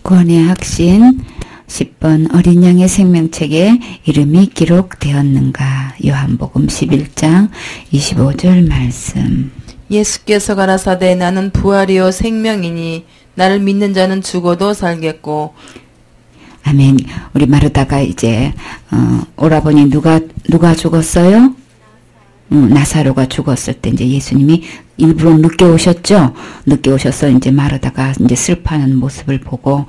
구원의 확신 10번 어린 양의 생명책에 이름이 기록되었는가. 요한복음 11장 25절 말씀. 예수께서 가라사대 나는 부활이요 생명이니 나를 믿는 자는 죽어도 살겠고. 아멘. 우리 마르다가 이제 오라버니 누가 죽었어요? 나사로가 죽었을 때 이제 예수님이 일부러 늦게 오셨죠. 늦게 오셔서 이제 마르다가 이제 슬퍼하는 모습을 보고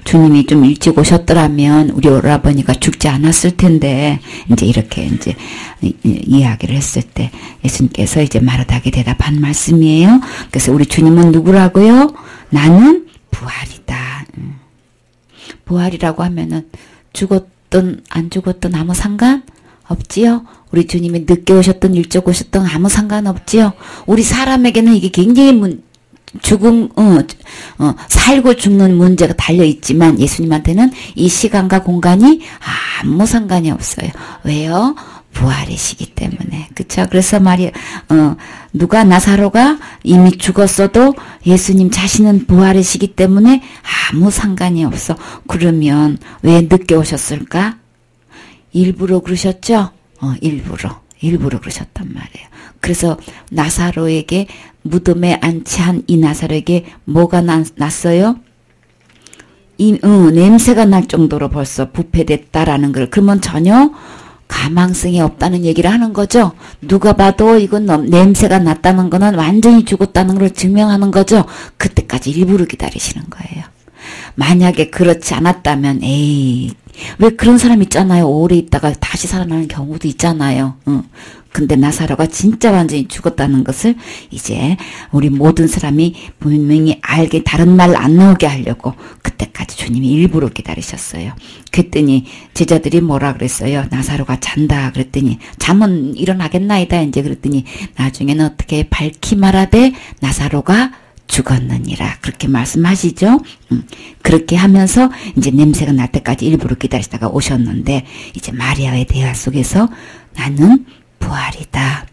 주님이 좀 일찍 오셨더라면 우리 오라버니가 죽지 않았을 텐데 이제 이렇게 이제 이야기를 했을 때 예수님께서 이제 마르다에게 대답한 말씀이에요. 그래서 우리 주님은 누구라고요? 나는 부활이다. 부활이라고 하면은 죽었든 안 죽었든 아무 상관 없지요. 우리 주님이 늦게 오셨든 일찍 오셨든 아무 상관없지요. 우리 사람에게는 이게 굉장히 살고 죽는 문제가 달려있지만 예수님한테는 이 시간과 공간이 아무 상관이 없어요. 왜요? 부활이시기 때문에. 그쵸? 그래서 누가 나사로가 이미 죽었어도 예수님 자신은 부활이시기 때문에 아무 상관이 없어. 그러면 왜 늦게 오셨을까? 일부러 그러셨죠? 일부러 그러셨단 말이에요. 그래서 나사로에게 무덤에 안치한 이 나사로에게 뭐가 났어요? 냄새가 날 정도로 벌써 부패됐다라는 걸. 그러면 전혀 가망성이 없다는 얘기를 하는 거죠. 누가 봐도 이건 냄새가 났다는 거는 완전히 죽었다는 걸 증명하는 거죠. 그때까지 일부러 기다리시는 거예요. 만약에 그렇지 않았다면 왜 그런 사람 있잖아요. 오래 있다가 다시 살아나는 경우도 있잖아요. 근데 나사로가 진짜 완전히 죽었다는 것을 이제 우리 모든 사람이 분명히 알게 다른 말 안 나오게 하려고 그때까지 주님이 일부러 기다리셨어요. 그랬더니 제자들이 뭐라 그랬어요? 나사로가 잔다 그랬더니 잠은 일어나겠나이다 이제 그랬더니 나중에는 어떻게 밝히 말하되 나사로가 죽었느니라 그렇게 말씀하시죠. 그렇게 하면서 이제 냄새가 날 때까지 일부러 기다리다가 오셨는데 이제 마리아의 대화 속에서 나는 부활이다.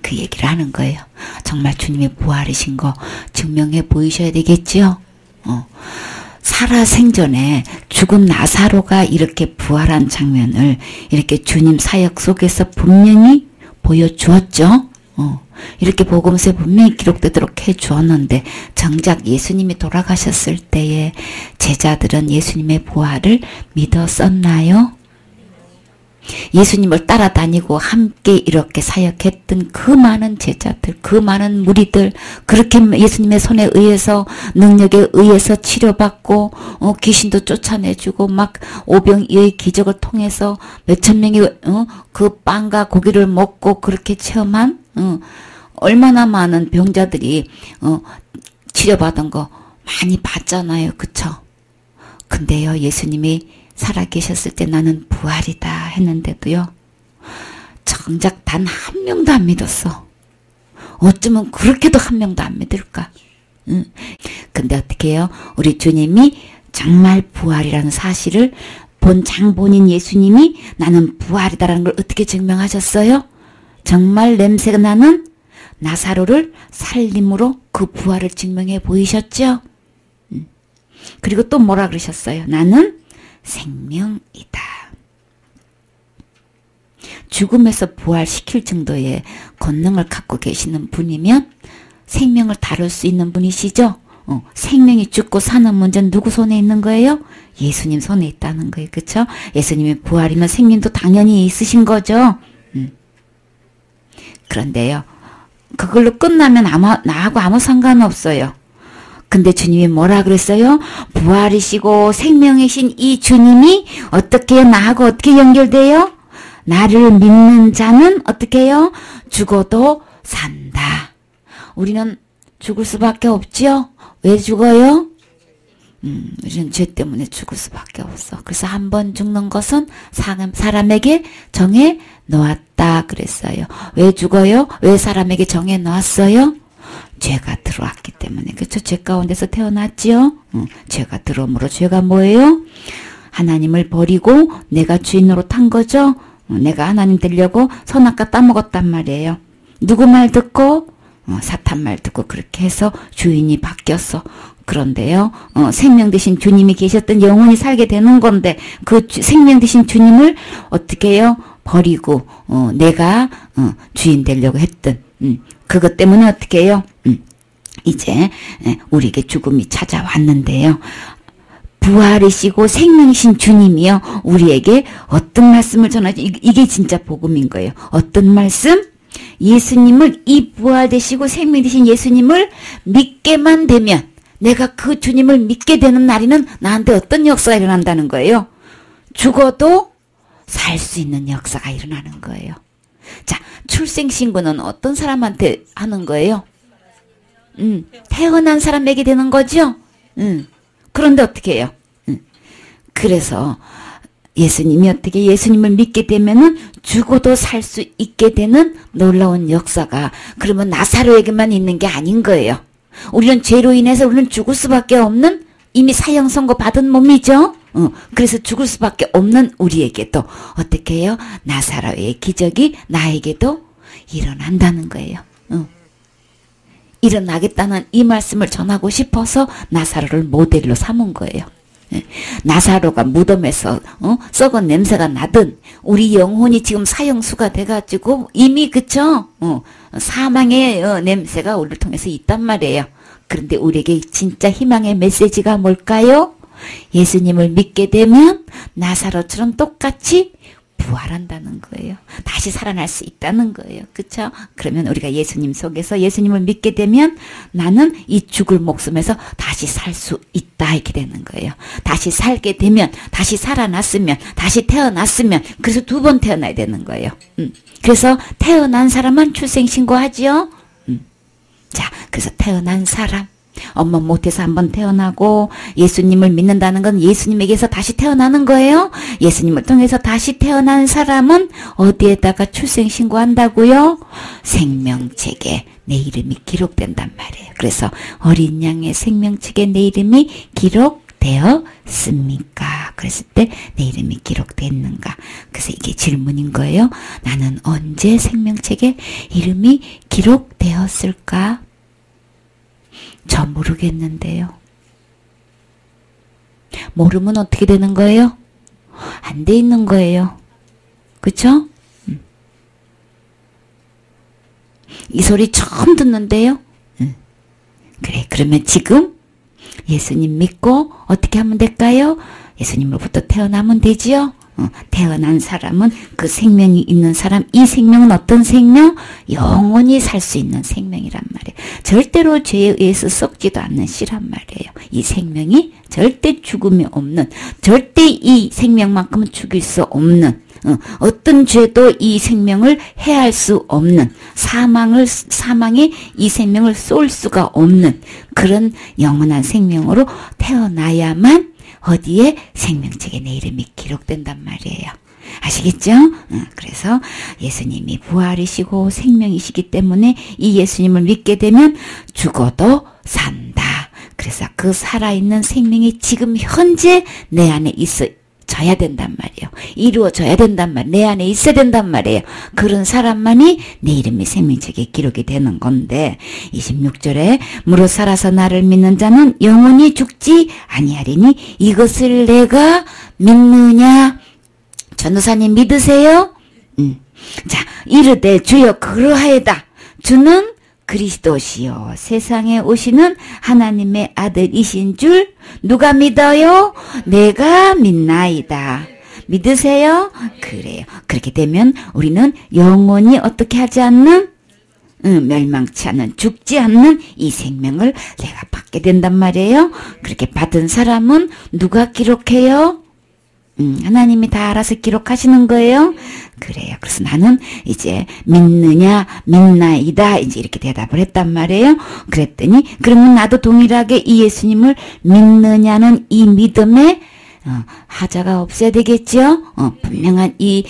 그 얘기를 하는 거예요. 정말 주님의 부활이신 거 증명해 보이셔야 되겠지요. 살아 생전에 죽은 나사로가 이렇게 부활한 장면을 이렇게 주님 사역 속에서 분명히 보여주었죠. 이렇게 복음서에 분명히 기록되도록 해주었는데 정작 예수님이 돌아가셨을 때에 제자들은 예수님의 부활을 믿었었나요? 예수님을 따라다니고 함께 이렇게 사역했던 그 많은 제자들, 그 많은 무리들, 그렇게 예수님의 손에 의해서 능력에 의해서 치료받고 귀신도 쫓아내주고 막 오병이의 기적을 통해서 몇천 명이 그 빵과 고기를 먹고 그렇게 체험한 얼마나 많은 병자들이 치료받은 거 많이 봤잖아요. 그쵸? 근데요 예수님이 살아계셨을 때 나는 부활이다 했는데도요 정작 단 한 명도 안 믿었어. 어쩌면 그렇게도 한 명도 안 믿을까? 근데 어떻게 해요? 우리 주님이 정말 부활이라는 사실을 본 장본인 예수님이 나는 부활이다라는 걸 어떻게 증명하셨어요? 정말 냄새가 나는 나사로를 살림으로 그 부활을 증명해 보이셨죠? 그리고 또 뭐라 그러셨어요? 나는 생명이다. 죽음에서 부활시킬 정도의 권능을 갖고 계시는 분이면 생명을 다룰 수 있는 분이시죠? 생명이 죽고 사는 문제는 누구 손에 있는 거예요? 예수님 손에 있다는 거예요. 그쵸? 예수님의 부활이면 생명도 당연히 있으신 거죠. 그런데요. 그걸로 끝나면 나하고 아무 상관없어요. 근데 주님이 뭐라 그랬어요? 부활이시고 생명이신 이 주님이 어떻게 나하고 어떻게 연결돼요? 나를 믿는 자는 어떻게 해요? 죽어도 산다. 우리는 죽을 수밖에 없지요? 왜 죽어요? 우리는 죄 때문에 죽을 수밖에 없어. 그래서 한 번 죽는 것은 사람에게 정해 놓았다 그랬어요. 왜 죽어요? 왜 사람에게 정해 놓았어요? 죄가 들어왔기 때문에. 그렇죠? 죄 가운데서 태어났지요? 죄가 들어옴으로 죄가 뭐예요? 하나님을 버리고 내가 주인으로 탄 거죠? 내가 하나님 되려고 선악과 따먹었단 말이에요. 누구 말 듣고? 사탄 말 듣고 그렇게 해서 주인이 바뀌었어. 그런데요, 생명 되신 주님이 계셨던 영원히 살게 되는 건데, 그 생명 되신 주님을 어떻게 해요? 버리고, 내가, 주인 되려고 했던, 그것 때문에 어떻게 해요? 이제, 우리에게 죽음이 찾아왔는데요. 부활이시고 생명이신 주님이요. 우리에게 어떤 말씀을 전하지? 이게 진짜 복음인 거예요. 어떤 말씀? 예수님을, 이 부활되시고 생명되신 예수님을 믿게만 되면, 내가 그 주님을 믿게 되는 날에는 나한테 어떤 역사가 일어난다는 거예요? 죽어도 살 수 있는 역사가 일어나는 거예요. 자, 출생신고는 어떤 사람한테 하는 거예요? 태어난 사람에게 되는 거죠? 그런데 어떻게 해요? 그래서 예수님이 어떻게 예수님을 믿게 되면은 죽어도 살 수 있게 되는 놀라운 역사가 그러면 나사로에게만 있는 게 아닌 거예요. 우리는 죄로 인해서 우리는 죽을 수밖에 없는 이미 사형 선고 받은 몸이죠. 그래서 죽을 수밖에 없는 우리에게도 어떻게 해요? 나사로의 기적이 나에게도 일어난다는 거예요. 일어나겠다는 이 말씀을 전하고 싶어서 나사로를 모델로 삼은 거예요. 나사로가 무덤에서 썩은 냄새가 나든 우리 영혼이 지금 사형수가 돼가지고 이미 그쵸? 사망의 냄새가 우리를 통해서 있단 말이에요. 그런데 우리에게 진짜 희망의 메시지가 뭘까요? 예수님을 믿게 되면 나사로처럼 똑같이 부활한다는 거예요. 다시 살아날 수 있다는 거예요. 그쵸? 그러면 우리가 예수님 속에서 예수님을 믿게 되면 나는 이 죽을 목숨에서 다시 살 수 있다 이렇게 되는 거예요. 다시 살게 되면 다시 살아났으면 다시 태어났으면 그래서 두 번 태어나야 되는 거예요. 그래서 태어난 사람은 출생신고하지요. 자, 그래서 태어난 사람 엄마 못해서 한번 태어나고 예수님을 믿는다는 건 예수님에게서 다시 태어나는 거예요. 예수님을 통해서 다시 태어난 사람은 어디에다가 출생신고한다고요? 생명책에 내 이름이 기록된단 말이에요. 그래서 어린 양의 생명책에 내 이름이 기록되었습니까? 그랬을 때 내 이름이 기록됐는가? 그래서 이게 질문인 거예요. 나는 언제 생명책에 이름이 기록되었을까? 저 모르겠는데요. 모르면 어떻게 되는 거예요? 안 돼 있는 거예요. 그쵸? 이 소리 처음 듣는데요. 그래, 그러면 지금 예수님 믿고 어떻게 하면 될까요? 예수님으로부터 태어나면 되지요? 태어난 사람은 그 생명이 있는 사람, 이 생명은 어떤 생명? 영원히 살 수 있는 생명이란 말이에요. 절대로 죄에 의해서 썩지도 않는 씨란 말이에요. 이 생명이 절대 죽음이 없는, 절대 이 생명만큼은 죽일 수 없는, 어떤 죄도 이 생명을 해할 수 없는, 사망이 이 생명을 쏠 수가 없는 그런 영원한 생명으로 태어나야만 어디에? 생명책에 내 이름이 기록된단 말이에요. 아시겠죠? 그래서 예수님이 부활이시고 생명이시기 때문에 이 예수님을 믿게 되면 죽어도 산다. 그래서 그 살아있는 생명이 지금 현재 내 안에 있어져야 된단 말이에요. 이루어져야 된단 말이에요. 내 안에 있어야 된단 말이에요. 그런 사람만이 내 이름이 생명책에 기록이 되는 건데 26절에 무릇 살아서 나를 믿는 자는 영원히 죽지 아니하리니 이것을 내가 믿느냐? 전도사님 믿으세요? 자, 이르되 주여 그러하여다. 주는 그리스도시요 세상에 오시는 하나님의 아들이신 줄 누가 믿어요? 내가 믿나이다. 믿으세요? 그래요. 그렇게 되면 우리는 영원히 어떻게 하지 않는? 멸망치 않는, 죽지 않는 이 생명을 내가 받게 된단 말이에요. 그렇게 받은 사람은 누가 기록해요? 하나님이 다 알아서 기록하시는 거예요. 그래요. 그래서 나는 이제 믿느냐 믿나이다 이제 이렇게 대답을 했단 말이에요. 그랬더니 그러면 나도 동일하게 이 예수님을 믿느냐는 이 믿음에 하자가 없어야 되겠죠. 분명한 이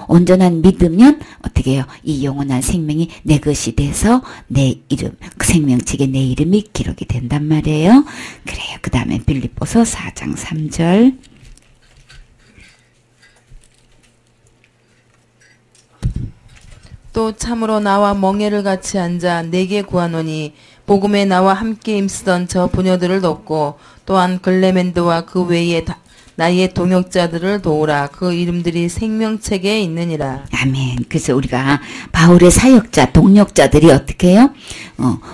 온전한 믿으면 어떻게 해요? 이 영원한 생명이 내 것이 돼서 내 이름, 그 생명책에 내 이름이 기록이 된단 말이에요. 그래요. 그 다음에 빌립보서 4장 3절. 또 참으로 나와 멍에를 같이 앉아 내게 구하노니 복음에 나와 함께 힘쓰던 저 부녀들을 돕고 또한 글레멘드와 그 외에 나의 동역자들을 도우라. 그 이름들이 생명책에 있느니라. 아멘. 그래서 우리가 바울의 사역자, 동역자들이 어떻게 해요?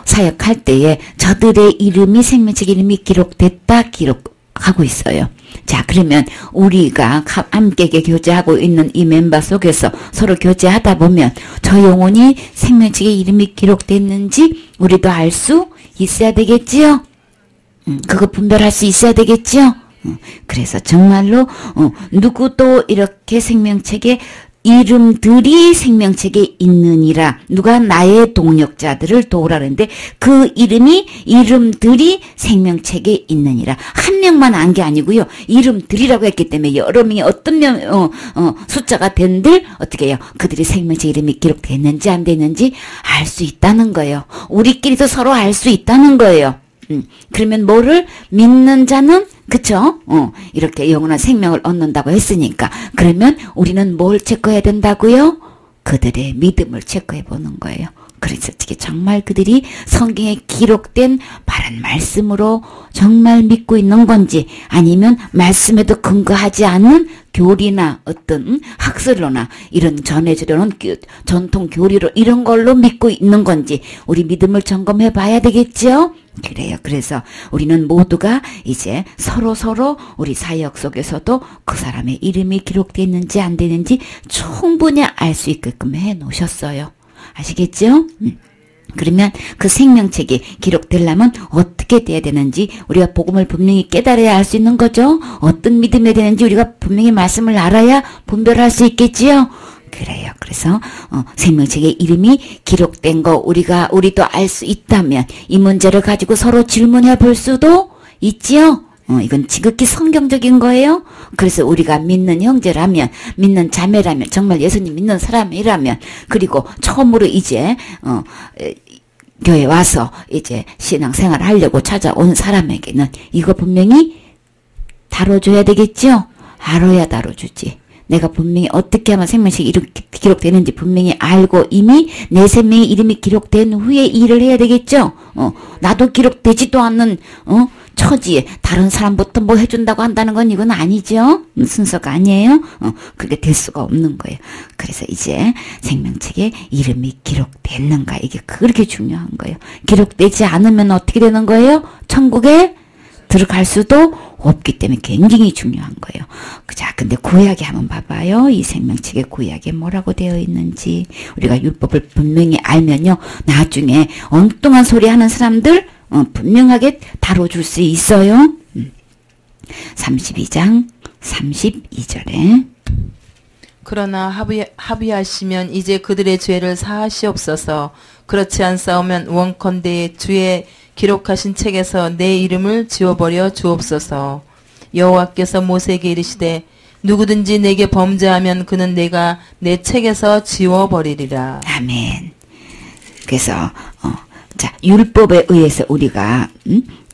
사역할 때에 저들의 이름이 생명책 이름이 기록됐다 기록하고 있어요. 자, 그러면 우리가 함께 교제하고 있는 이 멤버 속에서 서로 교제하다 보면 저 영혼이 생명책에 이름이 기록됐는지 우리도 알 수 있어야 되겠지요? 그거 분별할 수 있어야 되겠지요? 그래서 정말로 누구도 이렇게 생명책에 이름들이 생명책에 있느니라. 누가 나의 동역자들을 도우라는데 그 이름들이 생명책에 있느니라. 한 명만 안 게 아니고요. 이름들이라고 했기 때문에 여러 명이 어떤 숫자가 된들 어떻게 해요? 그들이 생명책 이름이 기록됐는지 안 됐는지 알 수 있다는 거예요. 우리끼리도 서로 알 수 있다는 거예요. 그러면 뭐를 믿는 자는 그쵸? 이렇게 영원한 생명을 얻는다고 했으니까 그러면 우리는 뭘 체크해야 된다고요? 그들의 믿음을 체크해 보는 거예요. 그래서 어떻게 정말 그들이 성경에 기록된 바른 말씀으로 정말 믿고 있는 건지 아니면 말씀에도 근거하지 않는 교리나 어떤 학설로나 이런 전해주려는 전통 교리로 이런 걸로 믿고 있는 건지 우리 믿음을 점검해 봐야 되겠죠? 그래요. 그래서 우리는 모두가 이제 서로 우리 사역 속에서도 그 사람의 이름이 기록되는지 안 되는지 충분히 알 수 있게끔 해 놓으셨어요. 아시겠죠? 그러면 그 생명책이 기록되려면 어떻게 돼야 되는지 우리가 복음을 분명히 깨달아야 알 수 있는 거죠. 어떤 믿음이 되는지 우리가 분명히 말씀을 알아야 분별할 수 있겠지요. 그래요. 그래서 생명책에 이름이 기록된 거 우리도 알 수 있다면 이 문제를 가지고 서로 질문해 볼 수도 있지요. 이건 지극히 성경적인 거예요. 그래서 우리가 믿는 형제라면, 믿는 자매라면, 정말 예수님 믿는 사람이라면, 그리고 처음으로 이제 교회 와서 이제 신앙생활 하려고 찾아온 사람에게는 이거 분명히 다뤄줘야 되겠죠? 알아야 다뤄주지. 내가 분명히 어떻게 하면 생명책이 이렇게 기록되는지 분명히 알고 이미 내 생명의 이름이 기록된 후에 일을 해야 되겠죠? 나도 기록되지도 않는 처지에 다른 사람부터 뭐 해준다고 한다는 건 이건 아니죠? 순서가 아니에요? 그게 될 수가 없는 거예요. 그래서 이제 생명책에 이름이 기록됐는가 이게 그렇게 중요한 거예요. 기록되지 않으면 어떻게 되는 거예요? 천국에 들어갈 수도 없기 때문에 굉장히 중요한 거예요. 자, 근데 구약에 한번 봐봐요. 이 생명책의 구약에 뭐라고 되어 있는지. 우리가 율법을 분명히 알면요. 나중에 엉뚱한 소리 하는 사람들 분명하게 다뤄줄 수 있어요. 32장 32절에 그러나 합의하시면 이제 그들의 죄를 사하시옵소서. 그렇지 않사오면 원컨대 주의 기록하신 책에서 내 이름을 지워버려 주옵소서. 여호와께서 모세에게 이르시되 누구든지 내게 범죄하면 그는 내가 내 책에서 지워버리리라. 아멘. 그래서 자, 율법에 의해서 우리가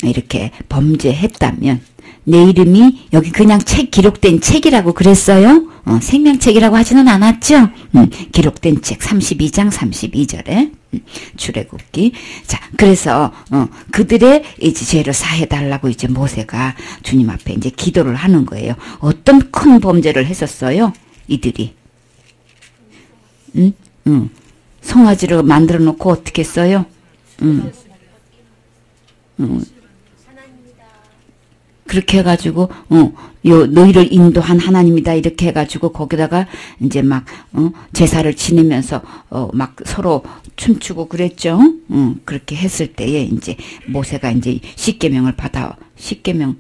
이렇게 범죄했다면 내 이름이 여기 그냥 기록된 책이라고 그랬어요. 생명책이라고 하지는 않았죠. 기록된 책 32장 32절에 출애굽기. 자, 그래서 그들의 이제 죄를 사해달라고 이제 모세가 주님 앞에 이제 기도를 하는 거예요. 어떤 큰 범죄를 했었어요? 이들이. 송아지를 만들어 놓고 어떻게 했어요? 그렇게 해가지고, 너희를 인도한 하나님이다, 이렇게 해가지고, 거기다가, 이제 막, 제사를 지내면서, 막 서로 춤추고 그랬죠? 그렇게 했을 때에, 이제, 모세가 이제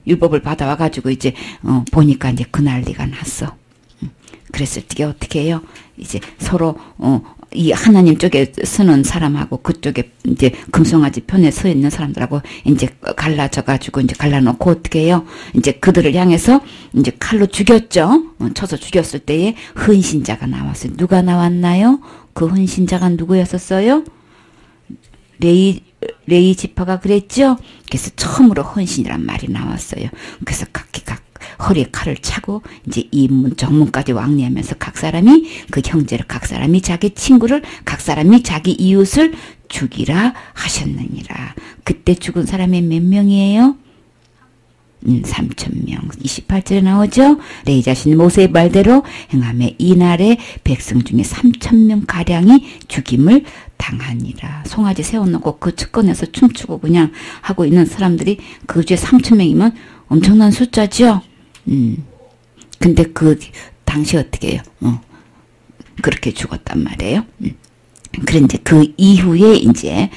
율법을 받아와가지고, 이제, 보니까 이제 그 난리가 났어. 그랬을 때 어떻게 해요? 이제 서로, 이 하나님 쪽에 서는 사람하고 그쪽에 이제 금송아지 편에 서 있는 사람들하고 이제 갈라져가지고 이제 갈라놓고 어떻게 해요? 이제 그들을 향해서 이제 칼로 죽였죠? 쳐서 죽였을 때에 헌신자가 나왔어요. 누가 나왔나요? 그 헌신자가 누구였었어요? 레이 지파가 그랬죠? 그래서 처음으로 헌신이란 말이 나왔어요. 그래서 각기 허리에 칼을 차고 이제 이문 정문까지 왕래하면서 각 사람이 그 형제를 각 사람이 자기 친구를 각 사람이 자기 이웃을 죽이라 하셨느니라. 그때 죽은 사람이 몇 명이에요? 3,000명. 28절에 나오죠. 레위 자신 모세의 말대로 행하며 이날에 백성 중에 3,000명 가량이 죽임을 당하니라. 송아지 세워놓고 그 측근에서 춤추고 그냥 하고 있는 사람들이 그 주에 3,000명이면 엄청난 숫자죠. 근데 그 당시 어떻게 해요? 그렇게 죽었단 말이에요. 그런데 그 이후에 이제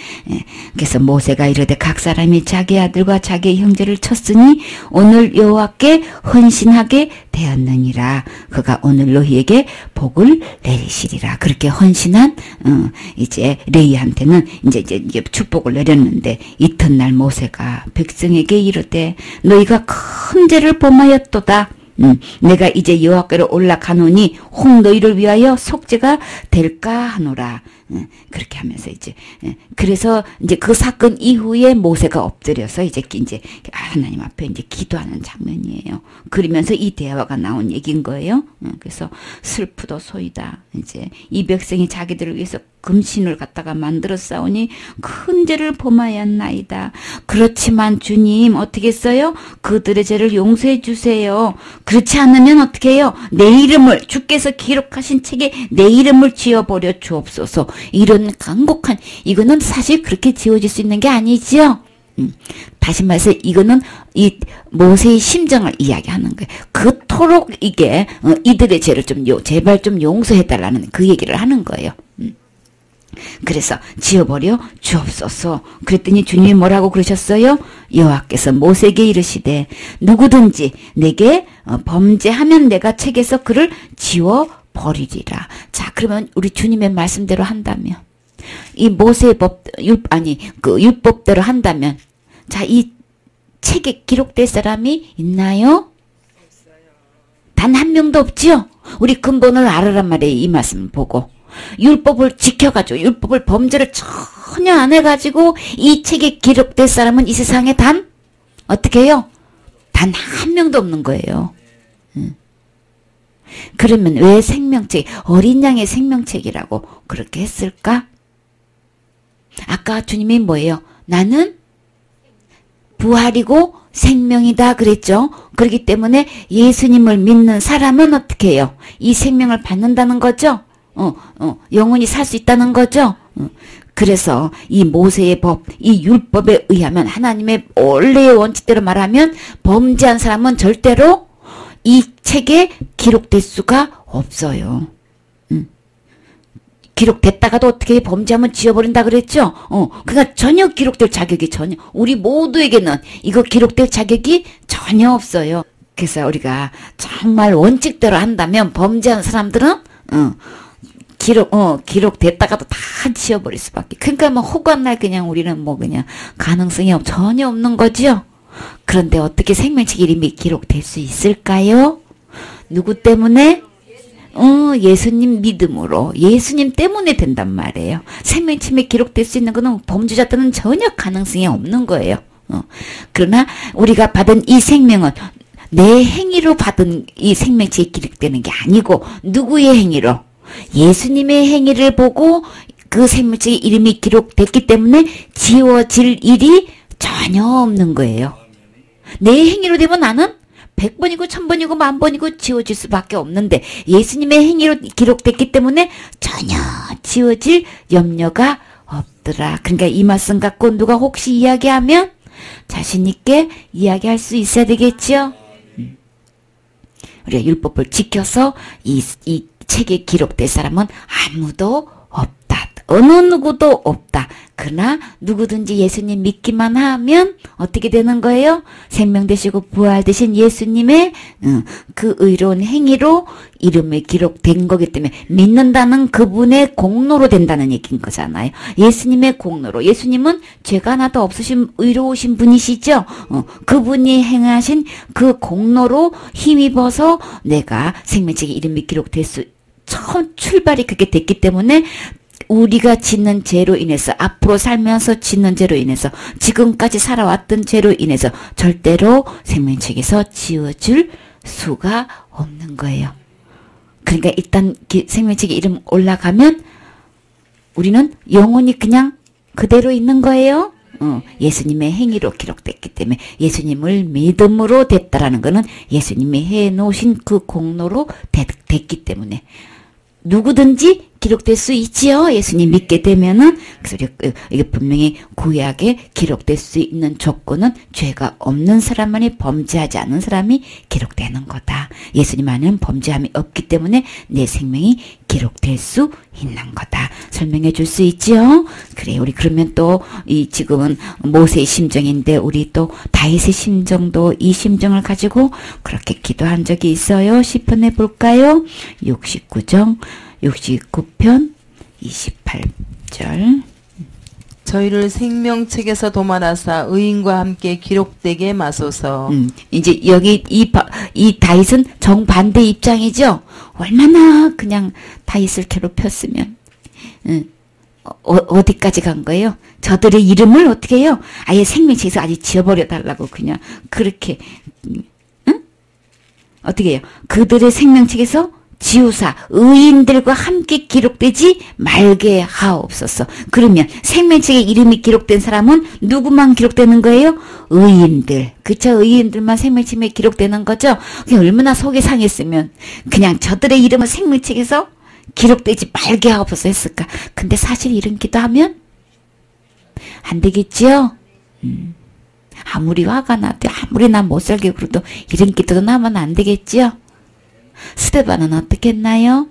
그래서 모세가 이르되 각 사람이 자기 아들과 자기 형제를 쳤으니 오늘 여호와께 헌신하게 되었느니라. 그가 오늘 너희에게 복을 내리시리라. 그렇게 헌신한 이제 레위한테는 이제 축복을 내렸는데 이튿날 모세가 백성에게 이르되 너희가 큰 죄를 범하였도다. 내가 이제 여호와께로 올라가노니 혹 너희를 위하여 속죄가 될까 하노라. 그렇게 하면서 이제 그래서 이제 그 사건 이후에 모세가 엎드려서 이제 하나님 앞에 이제 기도하는 장면이에요. 그러면서 이 대화가 나온 얘기인 거예요. 그래서 슬프도소이다. 이제 이 백성이 자기들을 위해서 금신을 갖다가 만들어 싸우니 큰 죄를 범하였나이다. 그렇지만 주님 어떻게 했어요? 그들의 죄를 용서해 주세요. 그렇지 않으면 어떻게 해요? 내 이름을 주께서 기록하신 책에 내 이름을 지어버려 주옵소서. 이런 간곡한 이거는 사실 그렇게 지워질 수 있는 게 아니지요. 다시 말해서 이거는 이 모세의 심정을 이야기하는 거예요. 그토록 이게 이들의 죄를 좀 제발 좀 용서해달라는 그 얘기를 하는 거예요. 그래서 지어버려 주옵소서. 그랬더니 주님이 뭐라고 그러셨어요? 여호와께서 모세에게 이르시되 누구든지 내게 범죄하면 내가 책에서 그를 지워버리리라. 자, 그러면 우리 주님의 말씀대로 한다면 이 모세의 그 율법대로 한다면 자, 이 책에 기록될 사람이 있나요? 단 한 명도 없지요? 우리 근본을 알아란 말이에요. 이 말씀 보고 율법을 지켜가지고 율법을 범죄를 전혀 안 해가지고 이 책에 기록될 사람은 이 세상에 단 어떻게 해요? 단 한 명도 없는 거예요. 그러면 왜 생명책 어린 양의 생명책이라고 그렇게 했을까? 아까 주님이 뭐예요? 나는 부활이고 생명이다 그랬죠. 그렇기 때문에 예수님을 믿는 사람은 어떻게 해요? 이 생명을 받는다는 거죠. 영원히 살 수 있다는 거죠. 그래서 이 모세의 법, 이 율법에 의하면 하나님의 원래의 원칙대로 말하면 범죄한 사람은 절대로 이 책에 기록될 수가 없어요. 기록됐다가도 어떻게 범죄하면 지워버린다 그랬죠? 그러니까 전혀 기록될 자격이 전혀 우리 모두에게는 이거 기록될 자격이 전혀 없어요. 그래서 우리가 정말 원칙대로 한다면 범죄한 사람들은 기록됐다가도 다 지워버릴 수밖에. 그러니까 뭐 호감날 그냥 우리는 뭐 그냥 가능성이 전혀 없는 거죠. 그런데 어떻게 생명책 이름이 기록될 수 있을까요? 누구 때문에? 예수님 믿음으로 예수님 때문에 된단 말이에요. 생명책에 기록될 수 있는 거는 범죄자들은 전혀 가능성이 없는 거예요. 그러나 우리가 받은 이 생명은 내 행위로 받은 이 생명책에 기록되는 게 아니고 누구의 행위로? 예수님의 행위를 보고 그 생명책에 이름이 기록됐기 때문에 지워질 일이 전혀 없는 거예요. 내 행위로 되면 나는 100번이고 1000번이고 10,000번이고 지워질 수밖에 없는데 예수님의 행위로 기록됐기 때문에 전혀 지워질 염려가 없더라. 그러니까 이 말씀 갖고 누가 혹시 이야기하면 자신 있게 이야기할 수 있어야 되겠죠. 우리가 율법을 지켜서 이 책에 기록될 사람은 아무도 없다. 어느 누구도 없다. 그러나 누구든지 예수님 믿기만 하면 어떻게 되는 거예요? 생명 되시고 부활 되신 예수님의 그 의로운 행위로 이름이 기록된 거기 때문에 믿는다는 그분의 공로로 된다는 얘기인 거잖아요. 예수님의 공로로. 예수님은 죄가 하나도 없으신 의로우신 분이시죠. 그분이 행하신 그 공로로 힘입어서 내가 생명책에 이름이 기록될 수 처음 출발이 그렇게 됐기 때문에 우리가 짓는 죄로 인해서 앞으로 살면서 짓는 죄로 인해서 지금까지 살아왔던 죄로 인해서 절대로 생명책에서 지워줄 수가 없는 거예요. 그러니까 일단 생명책에 이름 올라가면 우리는 영원히 그냥 그대로 있는 거예요. 예수님의 행위로 기록됐기 때문에 예수님을 믿음으로 됐다라는 거는 예수님이 해놓으신 그 공로로 됐기 때문에 누구든지 기록될 수 있지요. 예수님 믿게 되면은. 그래서 이게 분명히 구약에 기록될 수 있는 조건은 죄가 없는 사람만이 범죄하지 않은 사람이 기록되는 거다. 예수님 안에는 범죄함이 없기 때문에 내 생명이 기록될 수 있는 거다. 설명해 줄 수 있지요. 그래, 우리 그러면 또 이 지금은 모세의 심정인데 우리 또 다윗의 심정도 이 심정을 가지고 그렇게 기도한 적이 있어요. 시편에 볼까요? 69편 28절. 저희를 생명책에서 도말하사 의인과 함께 기록되게 마소서. 이제 여기 이 다윗은 정반대 입장이죠. 얼마나 그냥 다윗을 괴롭혔으면 어디까지 간 거예요? 저들의 이름을 어떻게 해요? 아예 생명책에서 아예 지워버려 달라고 그냥 그렇게 어떻게 해요? 그들의 생명책에서 지우사 의인들과 함께 기록되지 말게 하옵소서. 그러면 생명책에 이름이 기록된 사람은 누구만 기록되는 거예요? 의인들. 그쵸? 의인들만 생명책에 기록되는 거죠? 그게 얼마나 속이 상했으면 그냥 저들의 이름은 생명책에서 기록되지 말게 하옵소서 했을까? 근데 사실 이런 기도하면 안 되겠지요? 아무리 화가 나도 아무리 나 못 살게 그래도 이런 기도도 나면 안 되겠지요? 스데반은 어떻게 했나요?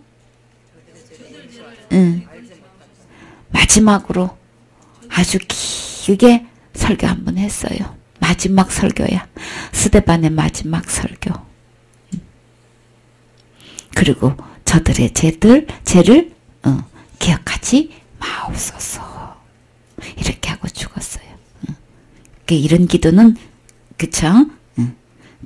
마지막으로 아주 길게 설교 한번 했어요. 마지막 설교야. 스데반의 마지막 설교. 그리고 저들의 죄를 기억하지 마옵소서. 이렇게 하고 죽었어요. 이런 기도는 그쵸?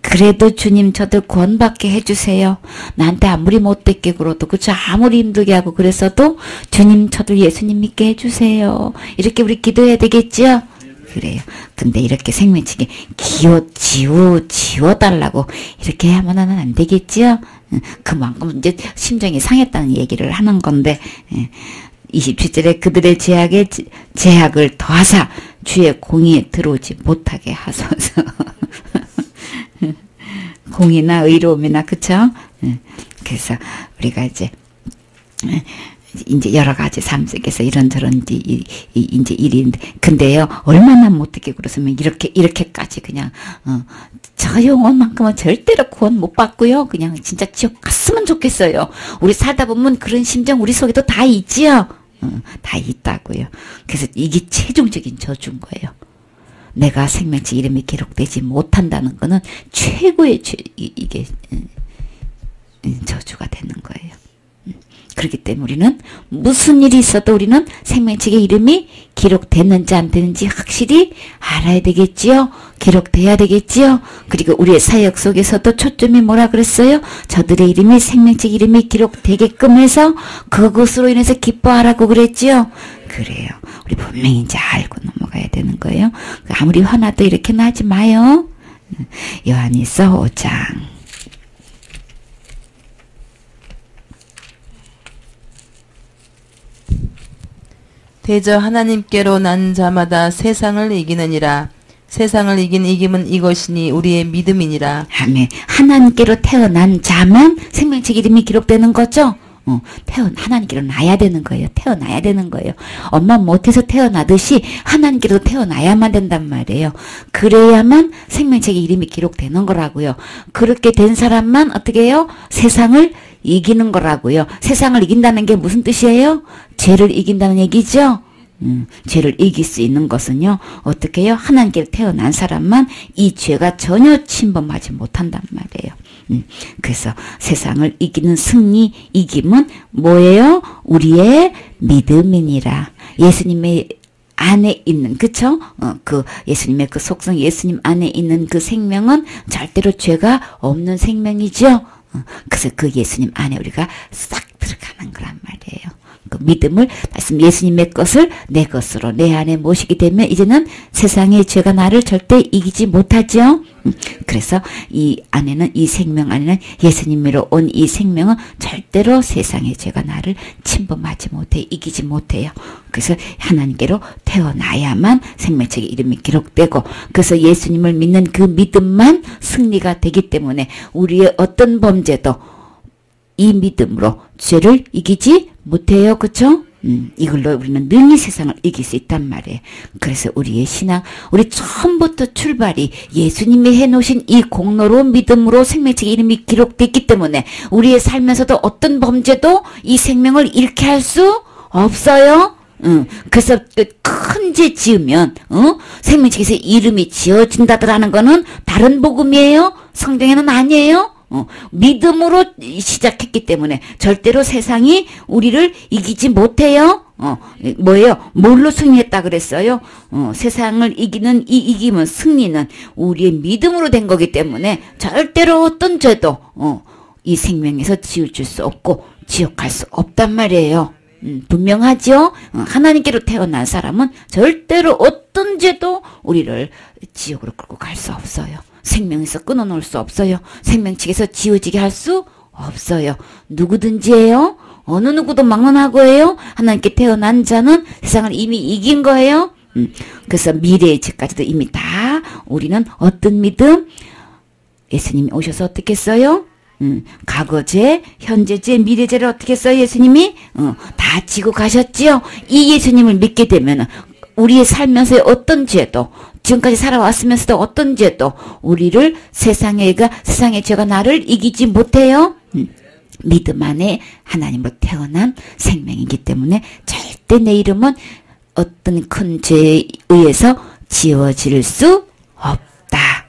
그래도 주님 저들 구원받게 해주세요. 나한테 아무리 못되게 굴어도 그쵸? 아무리 힘들게 하고 그랬어도 주님 저들 예수님 믿게 해주세요. 이렇게 우리 기도해야 되겠죠? 그래요. 근데 이렇게 생명책에 지워달라고 이렇게 하면은 안 되겠죠? 그만큼 이제 심정이 상했다는 얘기를 하는 건데 27절에 그들의 제약을 더하사 주의 공의에 들어오지 못하게 하소서. 공의나 의로움이나 그쵸? 그래서 우리가 이제 여러 가지 삶 속에서 이런저런 이제 일인데 근데요 얼마나 못되게 그랬으면 이렇게까지 그냥 저 영혼만큼은 절대로 구원 못 받고요 그냥 진짜 지옥 갔으면 좋겠어요. 우리 살다 보면 그런 심정 우리 속에도 다 있지요. 다 있다고요. 그래서 이게 최종적인 저주인 거예요. 내가 생명책 이름이 기록되지 못한다는 거는 최고의 이게 저주가 되는 거예요. 그렇기 때문에 우리는 무슨 일이 있어도 우리는 생명책에 이름이 기록됐는지 안 되는지 확실히 알아야 되겠지요. 기록돼야 되겠지요. 그리고 우리의 사역 속에서도 초점이 뭐라 그랬어요? 저들의 이름이 생명책 이름이 기록되게끔 해서 그것으로 인해서 기뻐하라고 그랬지요. 그래요. 우리 분명히 이제 알고 넘어가야 되는 거예요. 아무리 화나도 이렇게는 하지 마요. 요한일서 5장. 대저 하나님께로 난 자마다 세상을 이기느니라. 세상을 이긴 이김은 이것이니 우리의 믿음이니라. 아멘. 하나님께로 태어난 자만 생명책 이름이 기록되는 거죠? 하나님께로 나야 되는 거예요. 태어나야 되는 거예요. 엄마 못해서 태어나듯이 하나님께로 태어나야만 된단 말이에요. 그래야만 생명책에 이름이 기록되는 거라고요. 그렇게 된 사람만 어떻게 해요? 세상을 이기는 거라고요. 세상을 이긴다는 게 무슨 뜻이에요? 죄를 이긴다는 얘기죠? 죄를 이길 수 있는 것은요. 어떻게 해요? 하나님께로 태어난 사람만 이 죄가 전혀 침범하지 못한단 말이에요. 그래서 세상을 이기는 승리, 이김은 뭐예요? 우리의 믿음이니라. 예수님의 안에 있는, 그쵸? 예수님의 그 속성, 예수님 안에 있는 그 생명은 절대로 죄가 없는 생명이죠? 그래서 그 예수님 안에 우리가 싹 들어가는 거란 말이에요. 그 믿음을 말씀 예수님의 것을 내 것으로 내 안에 모시게 되면 이제는 세상의 죄가 나를 절대 이기지 못하죠. 그래서 이 안에는 이 생명 안에는 예수님으로 온 이 생명은 절대로 세상의 죄가 나를 침범하지 못해 이기지 못해요. 그래서 하나님께로 태어나야만 생명책의 이름이 기록되고 그래서 예수님을 믿는 그 믿음만 승리가 되기 때문에 우리의 어떤 범죄도 이 믿음으로 죄를 이기지 못해요. 그쵸? 이걸로 우리는 능히 세상을 이길 수 있단 말이에요. 그래서 우리의 신앙, 우리 처음부터 출발이 예수님이 해놓으신 이 공로로 믿음으로 생명책의 이름이 기록됐기 때문에 우리의 살면서도 어떤 범죄도 이 생명을 잃게 할 수 없어요. 그래서 큰 죄 지으면 생명책에서 이름이 지어진다더라는 거는 다른 복음이에요. 성경에는 아니에요. 믿음으로 시작했기 때문에 절대로 세상이 우리를 이기지 못해요. 뭐예요? 뭘로 승리했다 그랬어요? 세상을 이기는 이 이김은 승리는 우리의 믿음으로 된 거기 때문에 절대로 어떤 죄도 이 생명에서 지워줄 수 없고 지옥할 수 없단 말이에요. 분명하죠? 하나님께로 태어난 사람은 절대로 어떤 죄도 우리를 지옥으로 끌고 갈 수 없어요. 생명에서 끊어놓을 수 없어요. 생명책에서 지워지게 할 수 없어요. 누구든지예요. 어느 누구도 막론하고예요. 하나님께 태어난 자는 세상을 이미 이긴 거예요. 그래서 미래의 죄까지도 이미 다 우리는 어떤 믿음? 예수님이 오셔서 어떻게 했어요? 과거죄, 현재죄, 미래죄를 어떻게 했어요? 예수님이 다 지고 가셨지요. 이 예수님을 믿게 되면 우리의 살면서의 어떤 죄도 지금까지 살아왔으면서도 어떤 죄도 우리를 세상의 죄가 나를 이기지 못해요. 믿음 안에 하나님으로 태어난 생명이기 때문에 절대 내 이름은 어떤 큰 죄에 의해서 지워질 수 없다.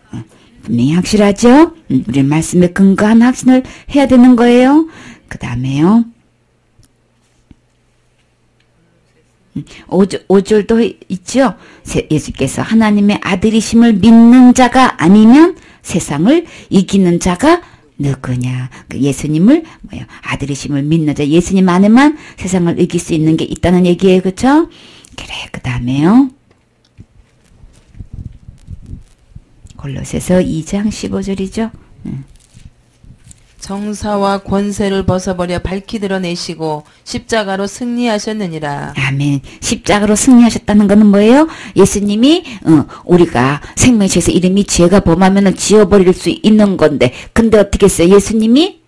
분명히 확실하죠? 우리는 말씀에 근거한 확신을 해야 되는 거예요. 그 다음에요. 5절도 있죠. 예수께서 하나님의 아들이심을 믿는 자가 아니면 세상을 이기는 자가 누구냐. 예수님을 아들이심을 믿는 자, 예수님 안에만 세상을 이길 수 있는 게 있다는 얘기예요. 그렇죠? 그래. 그 다음에요. 골로새서 2장 15절이죠. 정사와 권세를 벗어버려 밝히 드러내시고 십자가로 승리하셨느니라. 아멘. 십자가로 승리하셨다는 것은 뭐예요? 예수님이 우리가 생명책에서 이름이 죄가 범하면 지워버릴 수 있는 건데 근데 어떻게 했어요? 예수님이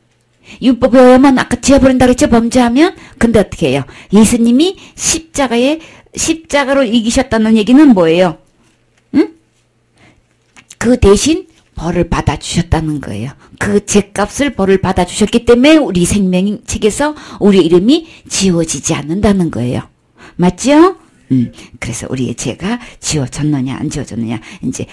율법에 의하면 아까 지워버린다 그랬죠? 범죄하면. 근데 어떻게 해요? 예수님이 십자가로 이기셨다는 얘기는 뭐예요? 응? 그 대신 벌을 받아주셨다는 거예요. 그 죄값을 벌을 받아주셨기 때문에 우리 생명책에서 우리 이름이 지워지지 않는다는 거예요. 맞죠? 그래서 우리의 죄가 지워졌느냐 안 지워졌느냐 이제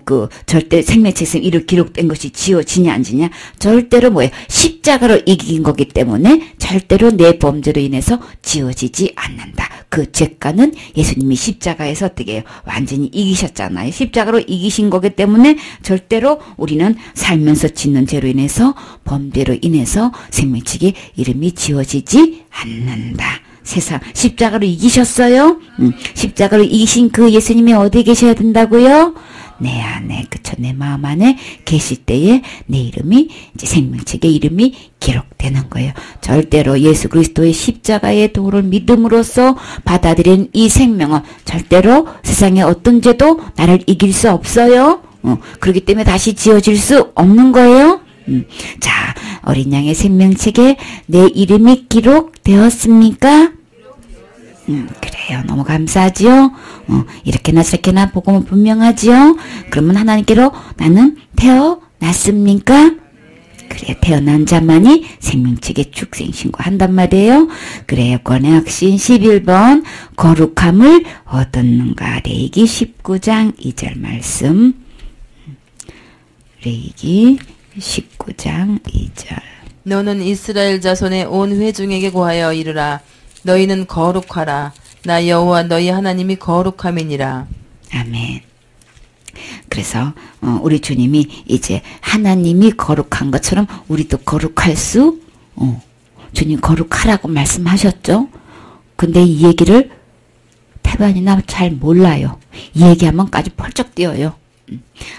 그 절대 생명책에서 이름 기록된 것이 지워지냐 안 지냐 절대로 뭐예요? 십자가로 이긴 거기 때문에 절대로 내 범죄로 인해서 지워지지 않는다. 그 죄가는 예수님이 십자가에서 어떻게 해요? 완전히 이기셨잖아요. 십자가로 이기신 거기 때문에 절대로 우리는 살면서 짓는 죄로 인해서 범죄로 인해서 생명책의 이름이 지워지지 않는다. 세상 십자가로 이기셨어요. 십자가로 이기신 그 예수님이 어디에 계셔야 된다고요? 내 안에, 그쵸, 내 마음 안에 계실 때에 내 이름이 이제 생명책의 이름이 기록되는 거예요. 절대로 예수 그리스도의 십자가의 도를 믿음으로써 받아들인 이 생명은 절대로 세상의 어떤 죄도 나를 이길 수 없어요. 그렇기 때문에 다시 지어질 수 없는 거예요. 자, 어린 양의 생명책에 내 이름이 기록되었습니까? 그래요. 너무 감사하지요. 이렇게나 저렇게나 복음은 분명하지요. 그러면 하나님께로 나는 태어났습니까? 그래요. 태어난 자만이 생명책에 축생신고한단 말이에요. 그래요. 권의 확신 11번 거룩함을 얻었는가. 레위기 19장 2절 말씀. 레위기 19장 2절. 너는 이스라엘 자손의 온 회중에게 고하여 이르라. 너희는 거룩하라. 나 여호와 너희 하나님이 거룩함이니라. 아멘. 그래서 우리 주님이 이제 하나님이 거룩한 것처럼 우리도 거룩할 수 주님 거룩하라고 말씀하셨죠. 근데 이 얘기를 태반이나 잘 몰라요. 이 얘기하면까지 펄쩍 뛰어요.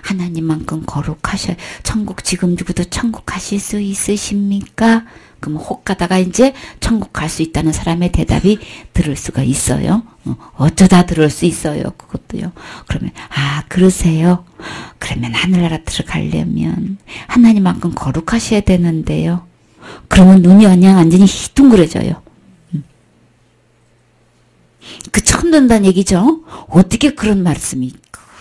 하나님만큼 거룩하셔. 천국 지금 죽어도 천국 가실 수 있으십니까? 그럼 혹 가다가 이제 천국 갈 수 있다는 사람의 대답이 들을 수가 있어요. 어쩌다 들을 수 있어요. 그것도요. 그러면 그러세요. 그러면 하늘나라 들어가려면 하나님만큼 거룩하셔야 되는데요. 그러면 눈이 그냥 완전히 희둥그레져요. 그 처음 듣는다는 얘기죠. 어떻게 그런 말씀이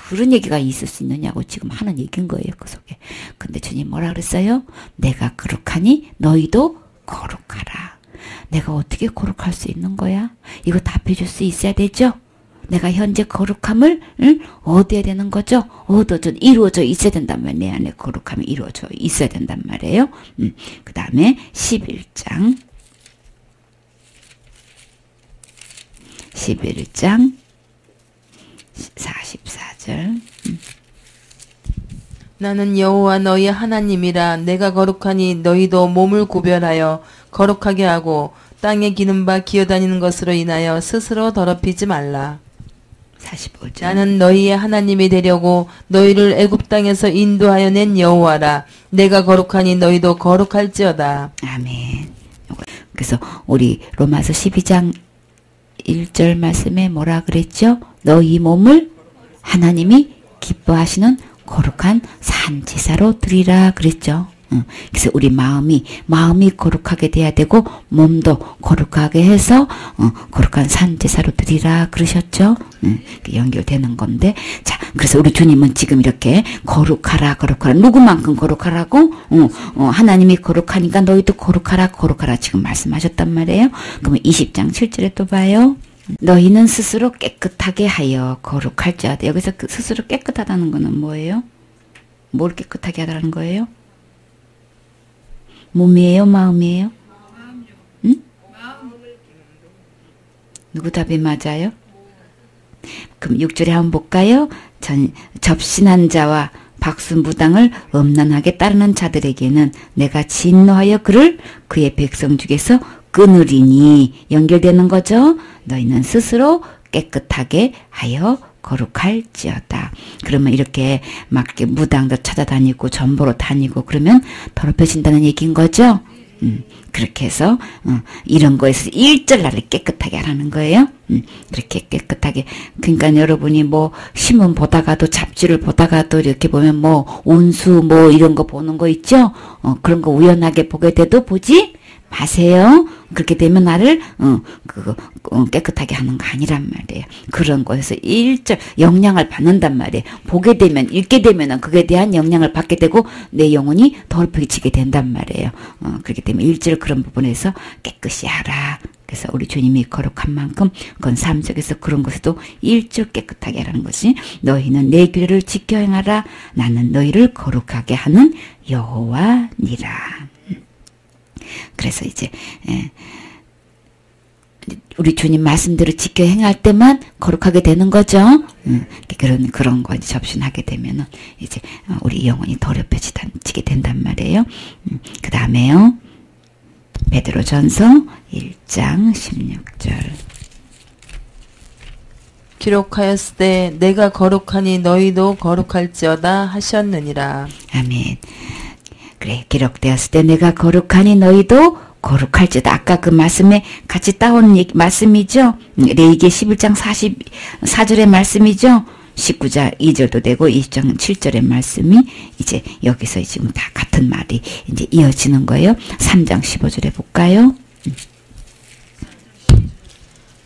그런 얘기가 있을 수 있느냐고 지금 하는 얘기인 거예요. 그 속에. 근데 주님 뭐라 그랬어요? 내가 거룩하니 너희도 거룩하라. 내가 어떻게 거룩할 수 있는 거야? 이거 답해줄 수 있어야 되죠? 내가 현재 거룩함을 얻어야 되는 거죠? 이루어져 있어야 된단 말이에요. 내 안에 거룩함이 이루어져 있어야 된단 말이에요. 그 다음에 11장 44절 나는 여호와 너희 하나님이라. 내가 거룩하니 너희도 몸을 구별하여 거룩하게 하고 땅에 기는 바 기어다니는 것으로 인하여 스스로 더럽히지 말라. 45절 나는 너희의 하나님이 되려고 너희를 애굽 땅에서 인도하여 낸 여호와라. 내가 거룩하니 너희도 거룩할지어다. 아멘. 그래서 우리 로마서 12장 1절 말씀에 뭐라 그랬죠? 너희 몸을 하나님이 기뻐하시는 거룩한 산제사로 드리라 그랬죠. 그래서 우리 마음이 거룩하게 돼야 되고 몸도 거룩하게 해서 거룩한 산제사로 드리라 그러셨죠. 연결되는 건데, 자, 그래서 우리 주님은 지금 이렇게 거룩하라 누구만큼 거룩하라고? 하나님이 거룩하니까 너희도 거룩하라 지금 말씀하셨단 말이에요. 그러면 20장 7절에 또 봐요. 너희는 스스로 깨끗하게 하여 거룩할지어다. 여기서 그 스스로 깨끗하다는 거는 뭐예요? 뭘 깨끗하게 하라는 거예요? 몸이에요? 마음이에요? 응? 누구 답이 맞아요? 그럼 6절에 한번 볼까요? 접신한 자와 박수무당을 엄난하게 따르는 자들에게는 내가 진노하여 그의 백성 중에서 끊으리니. 연결되는 거죠. 너희는 스스로 깨끗하게 하여 거룩할지어다. 그러면 이렇게 막 무당도 찾아다니고 전보로 다니고 그러면 더럽혀진다는 얘기인 거죠. 그렇게 해서 이런 거에서 1절 나를 깨끗하게 하라는 거예요. 그렇게 깨끗하게. 그러니까 여러분이 뭐 신문 보다가도 잡지를 보다가도 이렇게 보면 뭐 온수 뭐 이런 거 보는 거 있죠. 그런 거 우연하게 보게 돼도 보지 마세요. 그렇게 되면 나를 깨끗하게 하는 거 아니란 말이에요. 그런 거에서 1절 영향을 받는단 말이에요. 보게 되면 읽게 되면 그에 대한 영향을 받게 되고 내 영혼이 더럽혀지게 된단 말이에요. 그렇기 때문에 1절 그런 부분에서 깨끗이 하라. 그래서 우리 주님이 거룩한 만큼 그건 삶 속에서 그런 것에도 1절 깨끗하게 하라는 것이 너희는 내 규례를 지켜 행하라. 나는 너희를 거룩하게 하는 여호와니라. 그래서 이제 우리 주님 말씀대로 지켜 행할 때만 거룩하게 되는 거죠. 그런 거 이제 접신하게 되면은 이제 우리 영혼이 더럽혀지게 된단 말이에요. 그 다음에요. 베드로전서 1장 16절. 기록하였을 때 내가 거룩하니 너희도 거룩할지어다 하셨느니라. 아멘. 그래, 기록되었을 때 내가 거룩하니 너희도 거룩할지어다. 아까 그 말씀에 같이 따온 말씀이죠. 레위기 11장 44절의 말씀이죠. 19장 2절도 되고 20장 7절의 말씀이 이제 여기서 지금 다 같은 말이 이제 이어지는 거예요. 3장 15절에 볼까요?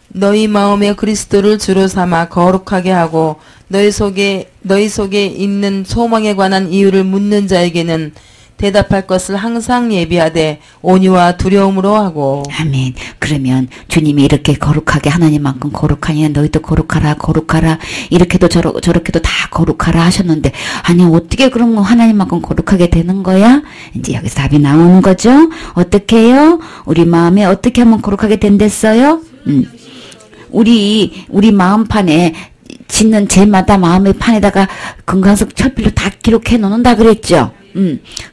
너희 마음에 그리스도를 주로 삼아 거룩하게 하고 너희 속에 있는 소망에 관한 이유를 묻는 자에게는 대답할 것을 항상 예비하되 온유와 두려움으로 하고. 아멘. 그러면 주님이 이렇게 거룩하게 하나님만큼 거룩하니 너희도 거룩하라 이렇게도 저렇게도 다 거룩하라 하셨는데 아니 어떻게 그럼 하나님만큼 거룩하게 되는 거야? 이제 여기서 답이 나오는 거죠. 어떻게 해요? 우리 마음에 어떻게 하면 거룩하게 된댔어요? 우리 마음판에 짓는 죄마다 마음의 판에다가 금강석 철필로 다 기록해 놓는다 그랬죠.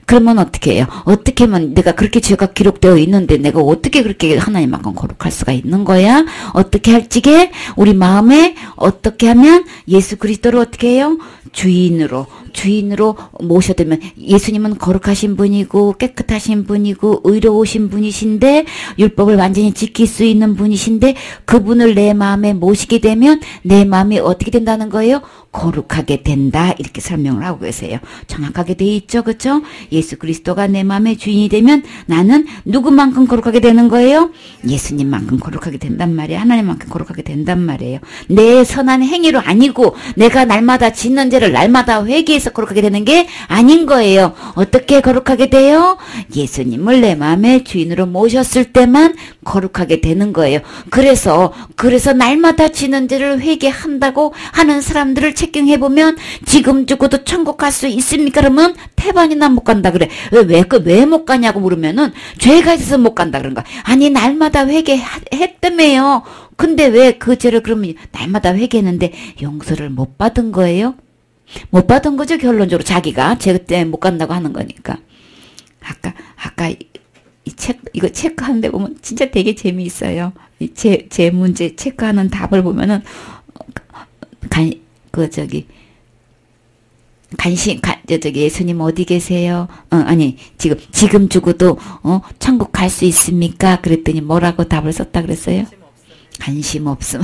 그러면 어떻게 해요? 어떻게 하면 내가 그렇게 죄가 기록되어 있는데 내가 어떻게 그렇게 하나님만큼 거룩할 수가 있는 거야? 어떻게 할지게 우리 마음에 어떻게 하면 예수 그리스도를 어떻게 해요? 주인으로 모셔들면 예수님은 거룩하신 분이고 깨끗하신 분이고 의로우신 분이신데 율법을 완전히 지킬 수 있는 분이신데 그분을 내 마음에 모시게 되면 내 마음이 어떻게 된다는 거예요? 거룩하게 된다. 이렇게 설명을 하고 계세요. 정확하게 돼 있죠. 그렇죠? 예수 그리스도가 내 마음의 주인이 되면 나는 누구만큼 거룩하게 되는 거예요? 예수님만큼 거룩하게 된단 말이에요. 하나님만큼 거룩하게 된단 말이에요. 내 선한 행위로 아니고 내가 날마다 짓는 죄를 날마다 회개해서 거룩하게 되는 게 아닌 거예요. 어떻게 거룩하게 돼요? 예수님을 내 마음의 주인으로 모셨을 때만 거룩하게 되는 거예요. 그래서 날마다 짓는 죄를 회개한다고 하는 사람들을 체킹해보면 지금 죽어도 천국 갈 수 있습니까? 그러면 태반이나 못 간다 그래. 왜 못 가냐고 물으면은 죄가 있어서 못 간다 그런가. 아니 날마다 회개했다며요. 근데 왜 그 죄를 그러면 날마다 회개했는데 용서를 못 받은 거예요? 못 받은 거죠. 결론적으로 자기가 죄 때문에 못 간다고 하는 거니까. 아까 이거 체크하는데 보면 진짜 되게 재미있어요. 제 문제 체크하는 답을 보면은 예수님 어디 계세요? 아니, 지금 죽어도, 천국 갈 수 있습니까? 그랬더니 뭐라고 답을 썼다 그랬어요? 관심 없음.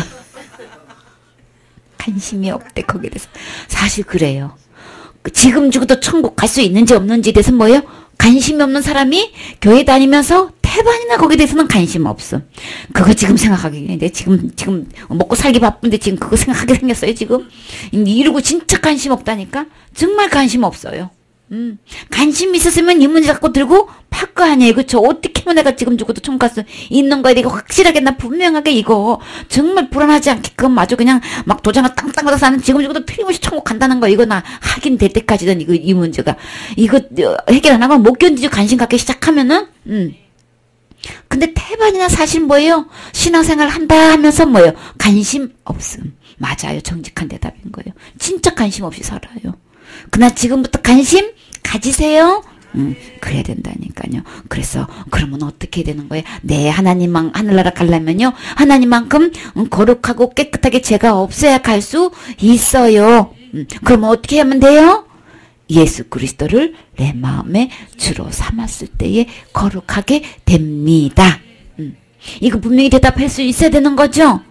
관심이 없대, 거기에 대해서. 사실 그래요. 지금 죽어도 천국 갈 수 있는지 없는지에 대해서 뭐예요? 관심이 없는 사람이 교회 다니면서 태반이나 거기에 대해서는 관심 없음. 그거 지금 생각하기, 지금 먹고 살기 바쁜데 지금 그거 생각하게 생겼어요, 지금? 이러고 진짜 관심 없다니까? 정말 관심 없어요. 관심 있었으면 이 문제 갖고 들고 팔 거 아니에요. 그쵸? 어떻게 하면 내가 지금 죽어도 천국 갈 수 있는 거야. 이거 확실하게 나 분명하게 이거 정말 불안하지 않게끔 아주 그냥 막 도장을 땅땅 받아서 나는 지금 죽어도 틀림없이 천국 간다는 거 이거 나 확인될 때까지는 이 문제가 이거 해결 안 하고 못 견디지 관심 갖기 시작하면은 근데 태반이나 사실 뭐예요? 신앙생활 한다 하면서 뭐예요? 관심 없음. 맞아요. 정직한 대답인 거예요. 진짜 관심 없이 살아요. 그러나 지금부터 관심 가지세요. 그래야 된다니까요. 그래서 그러면 어떻게 되는 거예요? 네, 하늘나라 가려면요. 하나님만큼 거룩하고 깨끗하게 죄가 없어야 갈 수 있어요. 그러면 어떻게 하면 돼요? 예수 그리스도를 내 마음의 주로 삼았을 때에 거룩하게 됩니다. 이거 분명히 대답할 수 있어야 되는 거죠?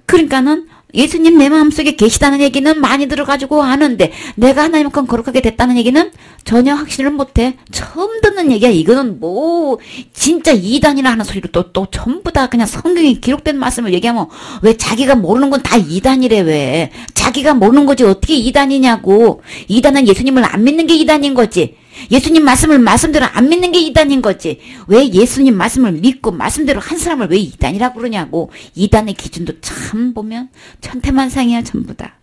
그러니까는 예수님 내 마음속에 계시다는 얘기는 많이 들어가지고 아는데 내가 하나님만큼 거룩하게 됐다는 얘기는 전혀 확신을 못해. 처음 듣는 얘기야. 이거는 뭐 진짜 이단이라 하는 소리로 또 전부 다 그냥 성경에 기록된 말씀을 얘기하면 왜 자기가 모르는 건 다 이단이래. 왜 자기가 모르는 거지 어떻게 이단이냐고. 이단은 예수님을 안 믿는 게 이단인 거지. 예수님 말씀대로 안 믿는 게 이단인 거지. 왜 예수님 말씀을 믿고 말씀대로 한 사람을 왜 이단이라고 그러냐고. 이단의 기준도 참 보면 천태만상이야 전부 다.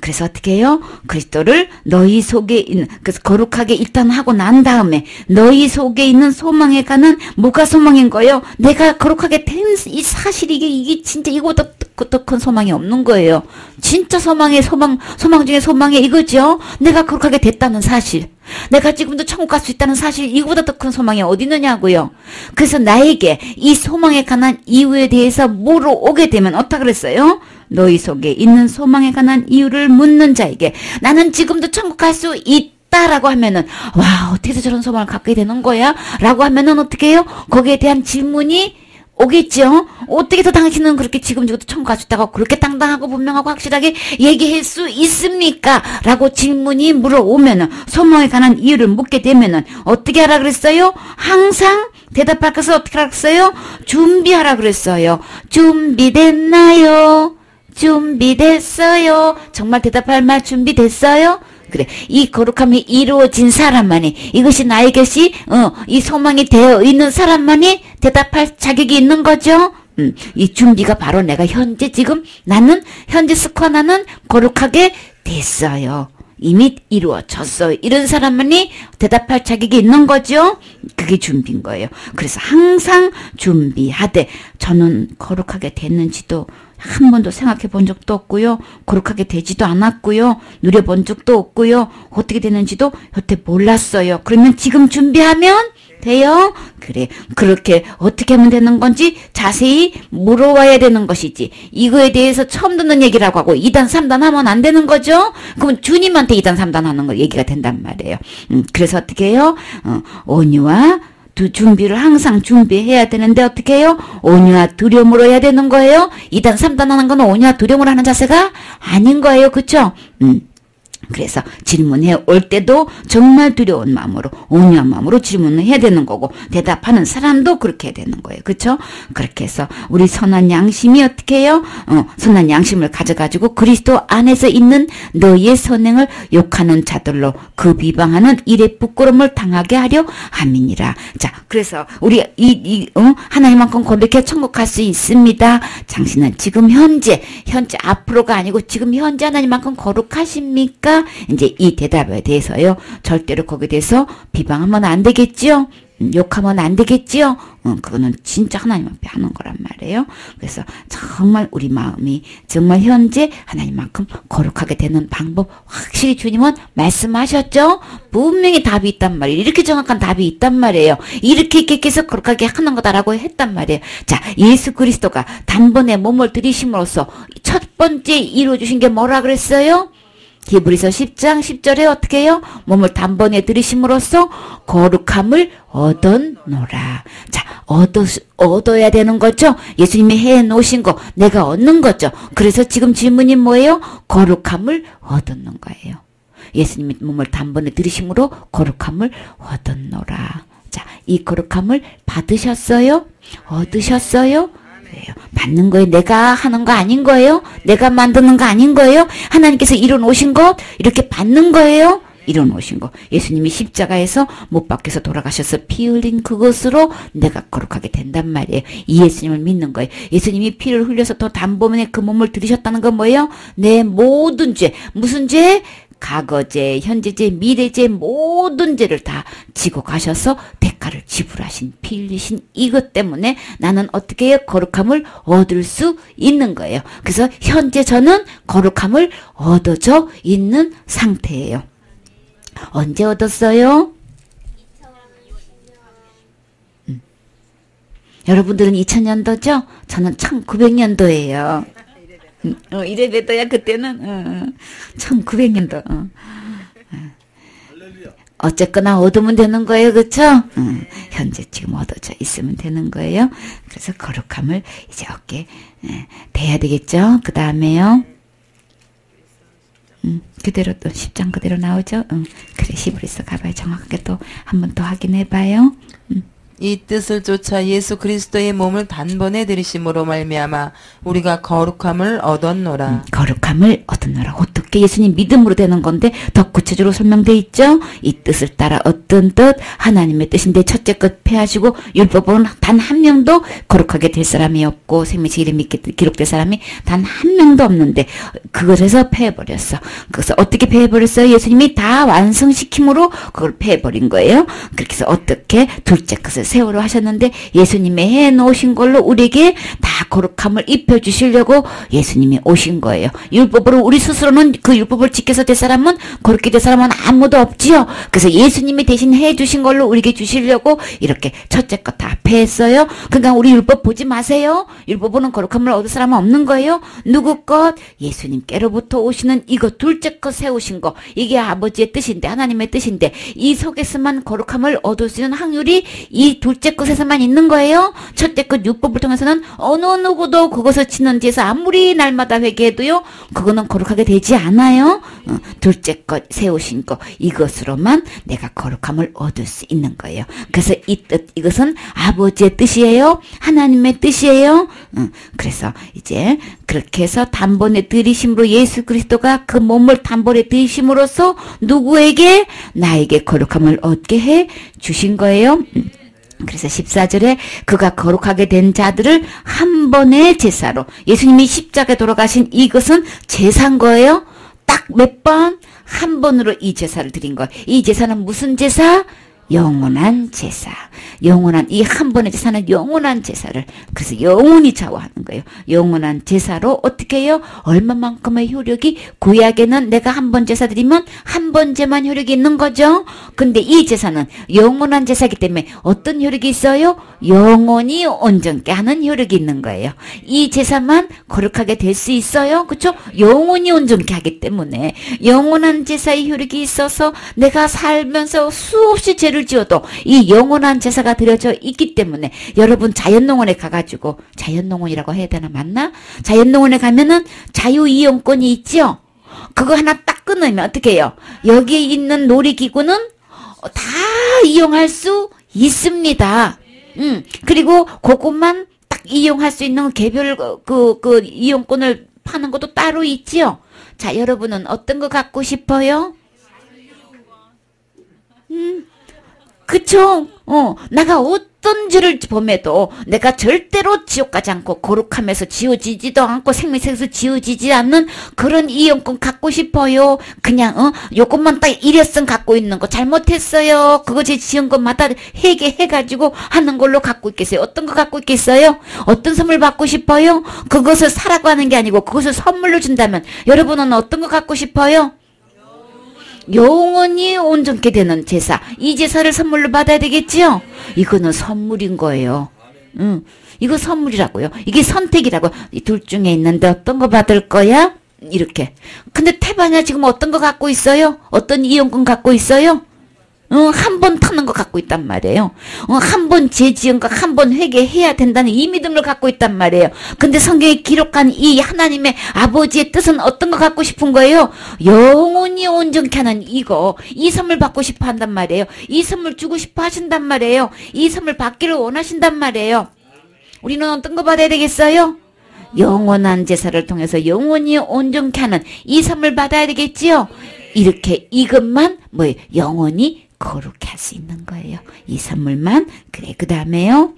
그래서 어떻게 해요? 그리스도를 너희 속에 있는, 그래서 거룩하게 일단 하고 난 다음에 너희 속에 있는 소망에 가는 뭐가 소망인 거예요? 내가 거룩하게 된 이 사실이 이게 진짜 이거보다 더 큰 소망이 없는 거예요. 진짜 소망 중에 소망이 이거죠? 내가 거룩하게 됐다는 사실. 내가 지금도 천국 갈 수 있다는 사실, 이거보다 더 큰 소망이 어디 있느냐고요. 그래서 나에게 이 소망에 관한 이유에 대해서 물어오게 되면 어떻게 그랬어요? 너희 속에 있는 소망에 관한 이유를 묻는 자에게 나는 지금도 천국 갈 수 있다라고 하면은 와 어떻게 해서 저런 소망을 갖게 되는 거야? 라고 하면은 어떻게 해요? 거기에 대한 질문이 오겠죠? 어떻게 해서 당신은 그렇게 지금 죽어도 천국 갈 수 있다고 그렇게 당당하고 분명하고 확실하게 얘기할 수 있습니까? 라고 질문이 물어오면은 소망에 관한 이유를 묻게 되면은 어떻게 하라 그랬어요? 항상 대답할 것을 어떻게 하라 그랬어요? 준비하라 그랬어요. 준비됐나요? 준비됐어요? 정말 대답할 말 준비됐어요? 그래. 이 거룩함이 이루어진 사람만이, 이것이 나의 것이, 이 소망이 되어 있는 사람만이 대답할 자격이 있는 거죠? 이 준비가 바로 내가 나는 현재 스코어 나는 거룩하게 됐어요. 이미 이루어졌어요. 이런 사람만이 대답할 자격이 있는 거죠? 그게 준비인 거예요. 그래서 항상 준비하되, 저는 거룩하게 됐는지도 한 번도 생각해 본 적도 없고요. 거룩하게 되지도 않았고요. 누려본 적도 없고요. 어떻게 되는지도 여태 몰랐어요. 그러면 지금 준비하면 돼요? 그래. 그렇게 어떻게 하면 되는 건지 자세히 물어봐야 되는 것이지. 이거에 대해서 처음 듣는 얘기라고 하고 2단, 3단 하면 안 되는 거죠? 그럼 주님한테 2단, 3단 하는 거 얘기가 된단 말이에요. 그래서 어떻게 해요? 온유와 준비를 항상 준비해야 되는데 어떻게 해요? 온유와 두려움으로 해야 되는 거예요? 2단, 3단 하는 건 온유와 두려움으로 하는 자세가 아닌 거예요. 그쵸? 그래서 질문해 올 때도 정말 두려운 마음으로 온유한 마음으로 질문을 해야 되는 거고 대답하는 사람도 그렇게 해야 되는 거예요. 그렇죠? 그렇게 해서 우리 선한 양심이 어떻게 해요? 선한 양심을 가져가지고 그리스도 안에서 있는 너희의 선행을 욕하는 자들로 그 비방하는 일의 부끄러움을 당하게 하려 함이니라. 자, 그래서 우리 하나님만큼 거룩해 천국 갈 수 있습니다. 당신은 지금 현재 앞으로가 아니고 지금 현재 하나님만큼 거룩하십니까? 이제 이 대답에 대해서요. 절대로 거기에 대해서 비방하면 안 되겠지요. 욕하면 안 되겠지요. 그거는 진짜 하나님 앞에 하는 거란 말이에요. 그래서 정말 우리 마음이 정말 현재 하나님만큼 거룩하게 되는 방법 확실히 주님은 말씀하셨죠. 분명히 답이 있단 말이에요. 이렇게 정확한 답이 있단 말이에요. 이렇게 해서 거룩하게 하는 거다라고 했단 말이에요. 자, 예수 그리스도가 단번에 몸을 들이심으로써 첫 번째 이루어주신 게 뭐라 그랬어요? 히브리서 10장 10절에 어떻게 해요? 몸을 단번에 들이심으로써 거룩함을 얻었노라. 자, 얻어야 되는 거죠? 예수님이 해놓으신 거, 내가 얻는 거죠? 그래서 지금 질문이 뭐예요? 거룩함을 얻었는 거예요. 예수님이 몸을 단번에 들이심으로 거룩함을 얻었노라. 자, 이 거룩함을 받으셨어요? 얻으셨어요? 받는 거예요. 내가 하는 거 아닌 거예요. 내가 만드는 거 아닌 거예요. 하나님께서 이뤄놓으신 것 이렇게 받는 거예요. 이뤄놓으신 거. 예수님이 십자가에서 못 박혀서 돌아가셔서 피 흘린 그것으로 내가 거룩하게 된단 말이에요. 이 예수님을 믿는 거예요. 예수님이 피를 흘려서 더 단번에 그 몸을 들이셨다는 건 뭐예요? 내 모든 죄. 무슨 죄? 과거죄, 현재죄, 미래죄 모든 죄를 다 지고 가셔서 대가를 지불하신 피 흘리신 이것 때문에 나는 어떻게 해요? 거룩함을 얻을 수 있는 거예요. 그래서 현재 저는 거룩함을 얻어져 있는 상태예요. 언제 얻었어요? 여러분들은 2000년도죠? 저는 1900년도예요. 이래봬도야 그때는 1900년도. 어쨌거나 얻으면 되는 거예요. 그쵸? 현재 지금 얻어져 있으면 되는 거예요. 그래서 거룩함을 이제 얻게 돼야 되겠죠. 그 다음에요. 그대로 또 10장 그대로 나오죠. 그래 히브리서 가봐요. 정확하게 또 한 번 더 확인해봐요. 이 뜻을 쫓아 예수 그리스도의 몸을 단번에 들이심으로 말미암아 우리가 거룩함을 얻었노라. 거룩함을 얻었노라. 어떻게 예수님 믿음으로 되는 건데 더 구체적으로 설명돼 있죠. 이 뜻을 따라 어떤 뜻 하나님의 뜻인데 첫째 것 폐하시고 율법으로는 단 한 명도 거룩하게 될 사람이 없고 생명책 이름이 기록될 사람이 단 한 명도 없는데 그것에서 폐해버렸어. 그래서 어떻게 폐해버렸어요? 예수님이 다 완성시킴으로 그걸 폐해버린 거예요. 그렇게 해서 어떻게 둘째 것을 세월호 하셨는데 예수님이 해놓으신 걸로 우리에게 다 거룩함을 입혀주시려고 예수님이 오신 거예요. 율법으로 우리 스스로는 그 율법을 지켜서 될 사람은 거룩게 될 사람은 아무도 없지요. 그래서 예수님이 대신 해주신 걸로 우리에게 주시려고 이렇게 첫째 것 다 패했어요. 그러니까 우리 율법 보지 마세요. 율법으로는 거룩함을 얻을 사람은 없는 거예요. 누구 것? 예수님께로부터 오시는 이거 둘째 것 세우신 거 이게 아버지의 뜻인데 하나님의 뜻인데 이 속에서만 거룩함을 얻을 수 있는 확률이 이 둘째 것에서만 있는 거예요. 첫째 것 율법을 통해서는 어느 누구도 그것을 치는 데서 아무리 날마다 회개해도요. 그거는 거룩하게 되지 않아요. 둘째 것 세우신 거 이것으로만 내가 거룩함을 얻을 수 있는 거예요. 그래서 이 뜻 이것은 아버지의 뜻이에요. 하나님의 뜻이에요. 그래서 이제 그렇게 해서 단번에 들이심으로 예수 그리스도가 그 몸을 단번에 들이심으로써 누구에게 나에게 거룩함을 얻게 해 주신 거예요. 그래서 14절에 그가 거룩하게 된 자들을 한 번의 제사로 예수님이 십자가에 돌아가신 이것은 제사인 거예요. 딱 몇 번? 한 번으로 이 제사를 드린 거예요. 이 제사는 무슨 제사? 영원한 제사. 영원한 이 한 번의 제사는 영원한 제사를 그래서 영원히 좌우하는 거예요. 영원한 제사로 어떻게 해요? 얼마만큼의 효력이 구약에는 내가 한 번 제사 드리면 한 번제만 효력이 있는 거죠. 근데 이 제사는 영원한 제사이기 때문에 어떤 효력이 있어요? 영원히 온전케 하는 효력이 있는 거예요. 이 제사만 거룩하게 될 수 있어요. 그렇죠? 영원히 온전케 하기 때문에 영원한 제사의 효력이 있어서 내가 살면서 수없이 죄를 지어도 이 영원한 제사가 드려져 있기 때문에 여러분 자연농원에 가가지고 자연농원이라고 해야 되나 맞나? 자연농원에 가면은 자유이용권이 있죠? 그거 하나 딱 끊으면 어떻게 해요? 여기에 있는 놀이기구는 다 이용할 수 있습니다. 그리고 그것만 딱 이용할 수 있는 개별 그 이용권을 파는 것도 따로 있지요? 자, 여러분은 어떤 거 갖고 싶어요? 그쵸? 내가 어떤 죄를 범해도 내가 절대로 지옥 가지 않고 거룩하면서 지워지지도 않고 생명색에서 지워지지 않는 그런 이용권 갖고 싶어요. 그냥 요것만 딱 일회성 갖고 있는 거 잘못했어요. 그거 제 지은 것마다 회개해가지고 하는 걸로 갖고 있겠어요. 어떤 거 갖고 있겠어요? 어떤 선물 받고 싶어요? 그것을 사라고 하는 게 아니고 그것을 선물로 준다면 여러분은 어떤 거 갖고 싶어요? 영원히 온전케 되는 제사. 이 제사를 선물로 받아야 되겠지요? 이거는 선물인 거예요. 이거 선물이라고요. 이게 선택이라고. 이 둘 중에 있는데 어떤 거 받을 거야? 이렇게. 근데 태반야 지금 어떤 거 갖고 있어요? 어떤 이용권 갖고 있어요? 한 번 타는 거 갖고 있단 말이에요. 한 번 죄 지은 거 한 번 회개해야 된다는 이 믿음을 갖고 있단 말이에요. 근데 성경에 기록한 이 하나님의 아버지의 뜻은 어떤 거 갖고 싶은 거예요? 영원히 온전케 하는 이거. 이 선물 받고 싶어 한단 말이에요. 이 선물 주고 싶어 하신단 말이에요. 이 선물 받기를 원하신단 말이에요. 우리는 어떤 거 받아야 되겠어요? 영원한 제사를 통해서 영원히 온전케 하는 이 선물 받아야 되겠지요? 이렇게 이것만 영원히 거룩해 할 수 있는 거예요. 이 선물만. 그래, 그 다음에요.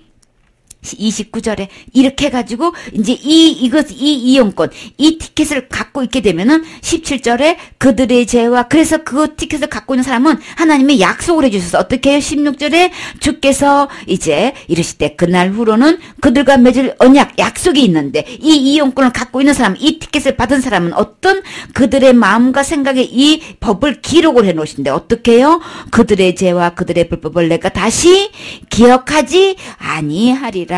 29절에 이렇게 해가지고 이제 이 이용권 이 티켓을 갖고 있게 되면은 17절에 그들의 죄와 그래서 그 티켓을 갖고 있는 사람은 하나님의 약속을 해주셔서 어떻게 해요? 16절에 주께서 이제 이르실 때 그날 후로는 그들과 맺을 언약 약속이 있는데 이 이용권을 갖고 있는 사람 이 티켓을 받은 사람은 어떤 그들의 마음과 생각에 이 법을 기록을 해 놓으신데 어떻게 해요? 그들의 죄와 그들의 불법을 내가 다시 기억하지 아니하리라.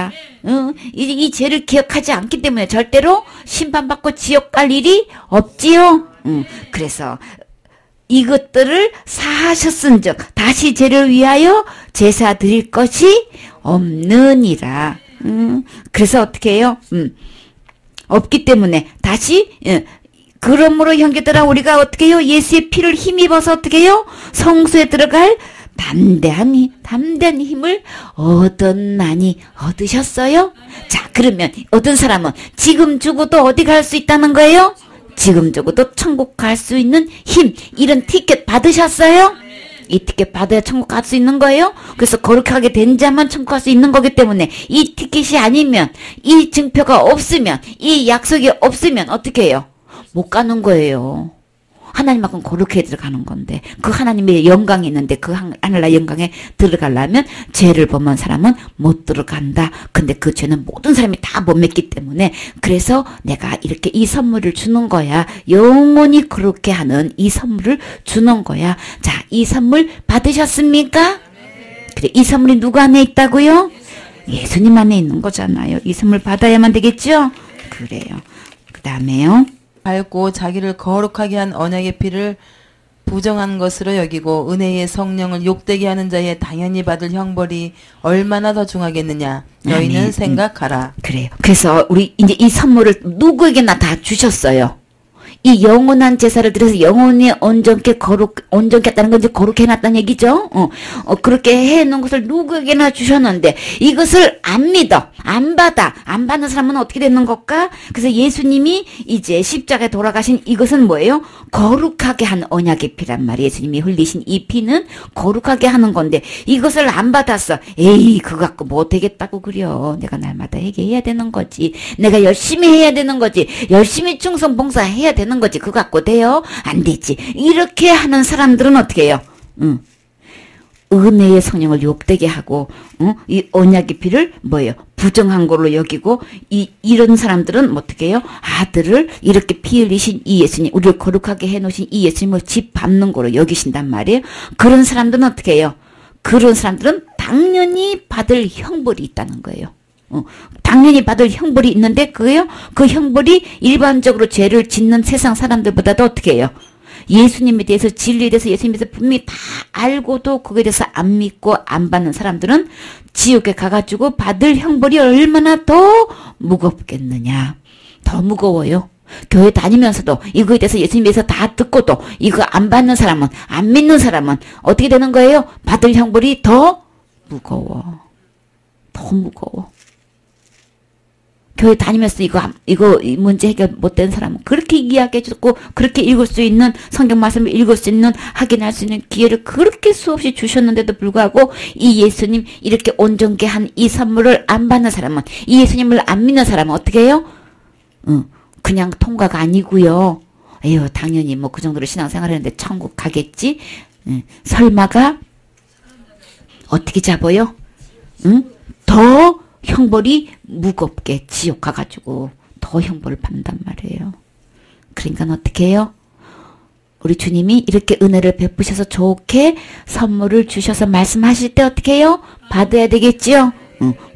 이 죄를 기억하지 않기 때문에 절대로 심판받고 지옥 갈 일이 없지요. 그래서 이것들을 사하셨은즉 다시 죄를 위하여 제사 드릴 것이 없느니라. 그래서 어떻게 해요? 없기 때문에 다시 그러므로 형제들아 우리가 어떻게 해요? 예수의 피를 힘입어서 어떻게 해요? 성소에 들어갈 담대한 힘을 얻으셨어요? 자, 그러면 어떤 사람은 지금 죽어도 어디 갈 수 있다는 거예요? 지금 죽어도 천국 갈 수 있는 힘, 이런 티켓 받으셨어요? 이 티켓 받아야 천국 갈 수 있는 거예요? 그래서 거룩하게 된 자만 천국 갈 수 있는 거기 때문에 이 티켓이 아니면, 이 증표가 없으면, 이 약속이 없으면 어떻게 해요? 못 가는 거예요. 하나님만큼 거룩해 들어가는 건데 그 하나님의 영광이 있는데 그 하늘나라 영광에 들어가려면 죄를 범한 사람은 못 들어간다. 근데 그 죄는 모든 사람이 다 못 맺기 때문에 그래서 내가 이렇게 이 선물을 주는 거야. 영원히 그렇게 하는 이 선물을 주는 거야. 자, 이 선물 받으셨습니까? 그래, 이 선물이 누구 안에 있다고요? 예수님 안에 있는 거잖아요. 이 선물 받아야만 되겠죠? 그래요. 그 다음에요. 밟고 자기를 거룩하게 한 언약의 피를 부정한 것으로 여기고 은혜의 성령을 욕되게 하는 자의 당연히 받을 형벌이 얼마나 더 중하겠느냐. 너희는 생각하라. 그래요. 그래서 우리 이제 이 선물을 누구에게나 다 주셨어요. 이 영원한 제사를 드려서 영원히 온전케 했다는 건 이제 거룩해 놨다는 얘기죠. 그렇게 해 놓은 것을 누구에게나 주셨는데 이것을 안 믿어, 안 받는 사람은 어떻게 되는 걸까? 그래서 예수님이 이제 십자가에 돌아가신 이것은 뭐예요? 거룩하게 한 언약의 피란 말이에요. 예수님이 흘리신 이 피는 거룩하게 하는 건데 이것을 안 받았어. 에이, 그거 갖고 못 되겠다고 그려. 내가 날마다 회개해야 되는 거지. 내가 열심히 해야 되는 거지. 열심히 충성 봉사해야 되는 거지. 그거 갖고 돼요? 안 되지. 이렇게 하는 사람들은 어떻게 해요? 은혜의 성령을 욕되게 하고, 이 언약의 피를 뭐예요? 부정한 걸로 여기고, 이런 사람들은 어떻게 해요? 아들을 이렇게 피 흘리신 이 예수님, 우리를 거룩하게 해놓으신 이 예수님을 집 밟는 걸로 여기신단 말이에요. 그런 사람들은 어떻게 해요? 그런 사람들은 당연히 받을 형벌이 있다는 거예요. 당연히 받을 형벌이 있는데, 그게요? 그 형벌이 일반적으로 죄를 짓는 세상 사람들보다도 어떻게 해요? 예수님에 대해서, 진리에 대해서, 예수님에 대해서 분명히 다 알고도 그거에 대해서 안 믿고 안 받는 사람들은 지옥에 가가지고 받을 형벌이 얼마나 더 무겁겠느냐. 더 무거워요. 교회 다니면서도 이거에 대해서 예수님에 대해서 다 듣고도 이거 안 받는 사람은, 안 믿는 사람은 어떻게 되는 거예요? 받을 형벌이 더 무거워. 더 무거워. 교회 다니면서 이거 이 문제 해결 못된 사람은 그렇게 이야기해 줬고, 그렇게 읽을 수 있는, 성경 말씀을 읽을 수 있는, 확인할 수 있는 기회를 그렇게 수없이 주셨는데도 불구하고, 이 예수님 이렇게 온전케 한 이 선물을 안 받는 사람은, 이 예수님을 안 믿는 사람은 어떻게 해요? 그냥 통과가 아니고요. 에휴, 당연히 뭐 그 정도로 신앙생활 했는데 천국 가겠지? 설마가 어떻게 잡아요? 더 형벌이 무겁게 지옥 가가지고 더 형벌을 받는단 말이에요. 그러니까 어떻게 해요? 우리 주님이 이렇게 은혜를 베푸셔서 좋게 선물을 주셔서 말씀하실 때 어떻게 해요? 받아야 되겠지요?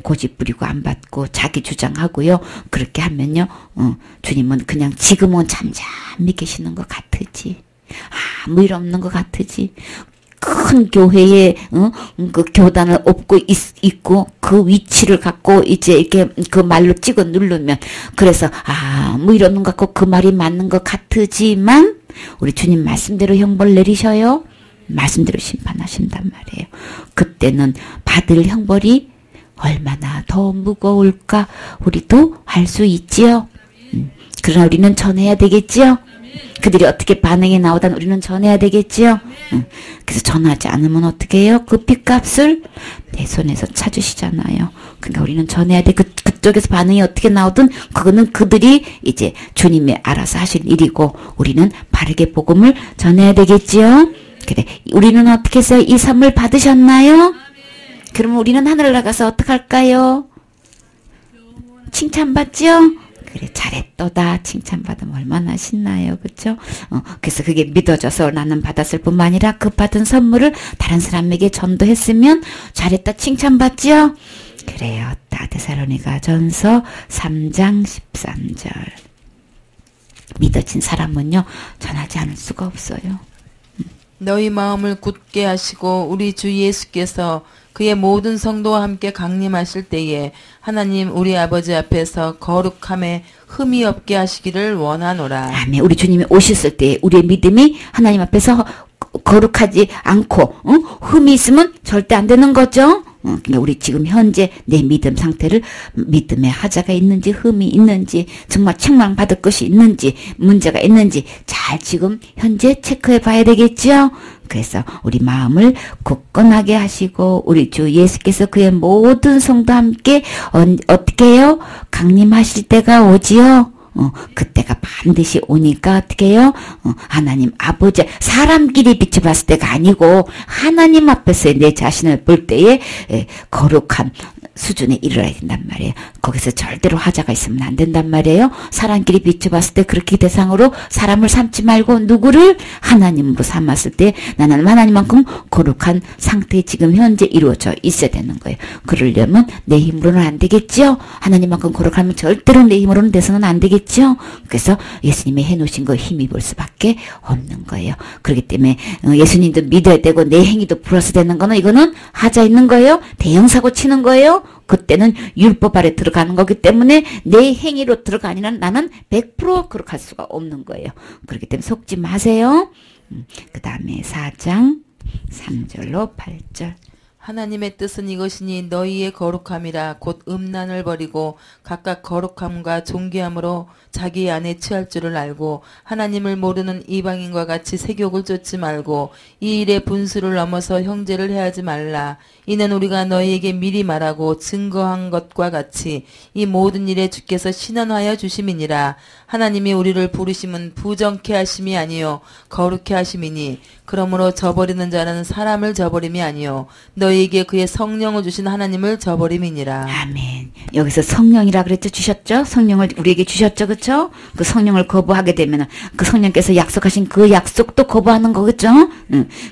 고집 부리고 안 받고 자기 주장하고요. 그렇게 하면요. 주님은 그냥 지금은 잠잠히 계시는 것 같으지. 아무 일 없는 것 같으지. 큰 교회에 그 교단을 업고 있고 그 위치를 갖고 이제 이렇게 그 말로 찍어 누르면, 그래서 뭐 이러는 것 같고 그 말이 맞는 것 같으지만 우리 주님 말씀대로 형벌 내리셔요. 말씀대로 심판하신단 말이에요. 그때는 받을 형벌이 얼마나 더 무거울까 우리도 알 수 있지요. 그러나 우리는 전해야 되겠지요. 그들이 어떻게 반응이 나오단 우리는 전해야 되겠지요. 그래서 전하지 않으면 어떻게 해요? 그 핏값을 내 손에서 찾으시잖아요. 그러니까 우리는 전해야 돼. 그쪽에서 반응이 어떻게 나오든 그거는 그들이 이제 주님이 알아서 하실 일이고, 우리는 바르게 복음을 전해야 되겠지요. 그래, 우리는 어떻게 해서 이 선물 받으셨나요? 그러면 우리는 하늘 나가서 어떡할까요? 칭찬받지요? 그래, 잘했도다. 칭찬받으면 얼마나 신나요. 그쵸? 그래서 그게 믿어져서 나는 받았을 뿐만 아니라 그 받은 선물을 다른 사람에게 전도했으면 잘했다 칭찬받지요? 그래요. 데살로니가 전서 3장 13절. 믿어진 사람은요, 전하지 않을 수가 없어요. 너희 마음을 굳게 하시고 우리 주 예수께서 그의 모든 성도와 함께 강림하실 때에 하나님 우리 아버지 앞에서 거룩함에 흠이 없게 하시기를 원하노라. 아멘. 우리 주님이 오셨을 때 우리의 믿음이 하나님 앞에서 거룩하지 않고 흠이 있으면 절대 안 되는 거죠. 그러니까 우리 지금 현재 내 믿음 상태를, 믿음에 하자가 있는지 흠이 있는지, 정말 책망받을 것이 있는지, 문제가 있는지 잘 지금 현재 체크해 봐야 되겠죠. 그래서 우리 마음을 굳건하게 하시고 우리 주 예수께서 그의 모든 성도와 함께 어떻게 해요? 강림하실 때가 오지요. 그때가 반드시 오니까 어떻게 해요? 하나님 아버지, 사람끼리 비춰봤을 때가 아니고 하나님 앞에서 내 자신을 볼 때에 거룩한 수준에 이르러야 된단 말이에요. 거기서 절대로 하자가 있으면 안 된단 말이에요. 사람끼리 비춰봤을 때 그렇게 대상으로 사람을 삼지 말고 누구를 하나님으로 삼았을 때 나는 하나님만큼 거룩한 상태에 지금 현재 이루어져 있어야 되는 거예요. 그러려면 내 힘으로는 안 되겠죠. 하나님만큼 거룩하면 절대로 내 힘으로는 돼서는 안 되겠죠. 그래서 예수님이 해놓으신 거 힘입을 수밖에 없는 거예요. 그렇기 때문에 예수님도 믿어야 되고 내 행위도 플러스 되는 거는 이거는 하자 있는 거예요. 대형사고 치는 거예요. 그때는 율법 아래 들어가는 거기 때문에 내 행위로 들어가니는 나는 100% 거룩할 수가 없는 거예요. 그렇기 때문에 속지 마세요. 그 다음에 4장 3절로 8절. 하나님의 뜻은 이것이니 너희의 거룩함이라 곧 음란을 버리고 각각 거룩함과 존귀함으로 자기 안에 취할 줄을 알고 하나님을 모르는 이방인과 같이 세욕을 쫓지 말고 이 일의 분수를 넘어서 형제를 해하지 말라. 이는 우리가 너희에게 미리 말하고 증거한 것과 같이 이 모든 일에 주께서 신원하여 주심이니라. 하나님이 우리를 부르심은 부정케 하심이 아니요 거룩케 하심이니 그러므로 저버리는 자는 사람을 저버림이 아니요 너희에게 그의 성령을 주신 하나님을 저버림이니라. 아멘. 여기서 성령이라 그랬죠? 주셨죠? 성령을 우리에게 주셨죠? 그쵸? 그 성령을 거부하게 되면 그 성령께서 약속하신 그 약속도 거부하는 거겠죠?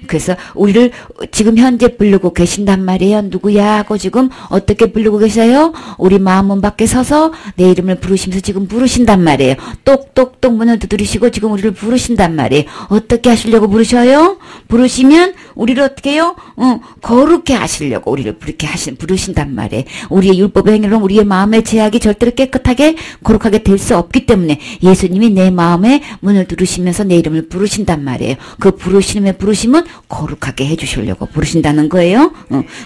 그래서 우리를 지금 현재 부르고 계신단 말이에요. 누구야 하고 지금 어떻게 부르고 계세요? 우리 마음 문 밖에 서서 내 이름을 부르시면서 지금 부르신단 말이에요. 똑똑똑 문을 두드리시고 지금 우리를 부르신단 말이에요. 어떻게 하시려고 부르셔요? 부르시면 우리를 어떻게 해요? 거룩해 하시려고 우리를 그렇게 부르신단 말이에요. 우리의 율법의 행위로 우리의 마음의 제약이 절대로 깨끗하게 거룩하게 될 수 없기 때문에 예수님이 내 마음에 문을 두드리시면서 내 이름을 부르신단 말이에요. 그 부르심의 부르심은 거룩하게 해주시려고 부르신다는 거예요.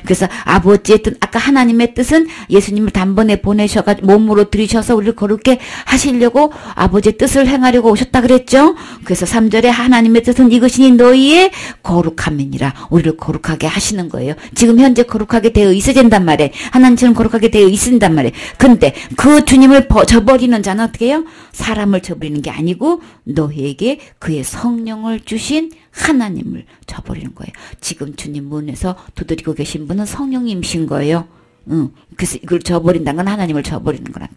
그래서 아버지의 뜻, 아까 하나님의 뜻은 예수님을 단번에 보내셔가지고 몸으로 들이셔서 우리를 거룩게 하시려고 아버지의 뜻을 행하려고 오셨다 그랬죠. 그래서 3절에 하나님의 뜻은 이것이니 너희의 거룩함이니라. 우리를 거룩하게 하시는 거예요. 지금 현재 거룩하게 되어 있어진단 말이에요. 하나님처럼 거룩하게 되어 있는단 말이에요. 근데 그 주님을 저버리는 자는 어떻게 해요? 사람을 저버리는 게 아니고 너희에게 그의 성령을 주신 하나님을 저버리는 거예요. 지금 주님 문에서 두드리고 계신 분은 성령님이신 거예요. 그래서 이걸 저버린다는 건 하나님을 저버리는 거라.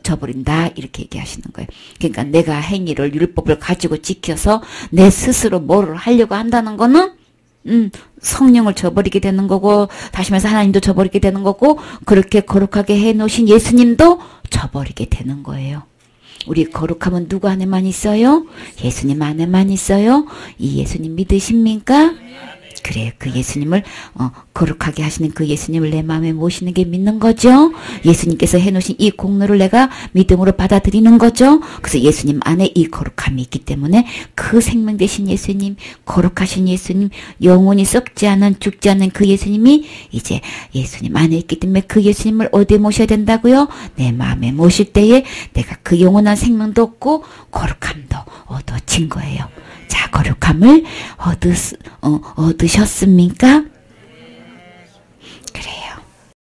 저버린다 이렇게 얘기하시는 거예요. 그러니까 내가 행위를 율법을 가지고 지켜서 내 스스로 뭐를 하려고 한다는 거는 성령을 저버리게 되는 거고, 다시 말해서 하나님도 저버리게 되는 거고, 그렇게 거룩하게 해놓으신 예수님도 저버리게 되는 거예요. 우리 거룩함은 누구 안에만 있어요? 예수님 안에만 있어요? 이 예수님 믿으십니까? 그래요. 그 예수님을 거룩하게 하시는 그 예수님을 내 마음에 모시는 게 믿는 거죠. 예수님께서 해놓으신 이 공로를 내가 믿음으로 받아들이는 거죠. 그래서 예수님 안에 이 거룩함이 있기 때문에 그 생명 되신 예수님, 거룩하신 예수님, 영원히 썩지 않은 죽지 않는 그 예수님이 이제 예수님 안에 있기 때문에 그 예수님을 어디에 모셔야 된다고요? 내 마음에 모실 때에 내가 그 영원한 생명도 얻고 거룩함도 얻어진 거예요. 자, 거룩함을 얻으셨습니까?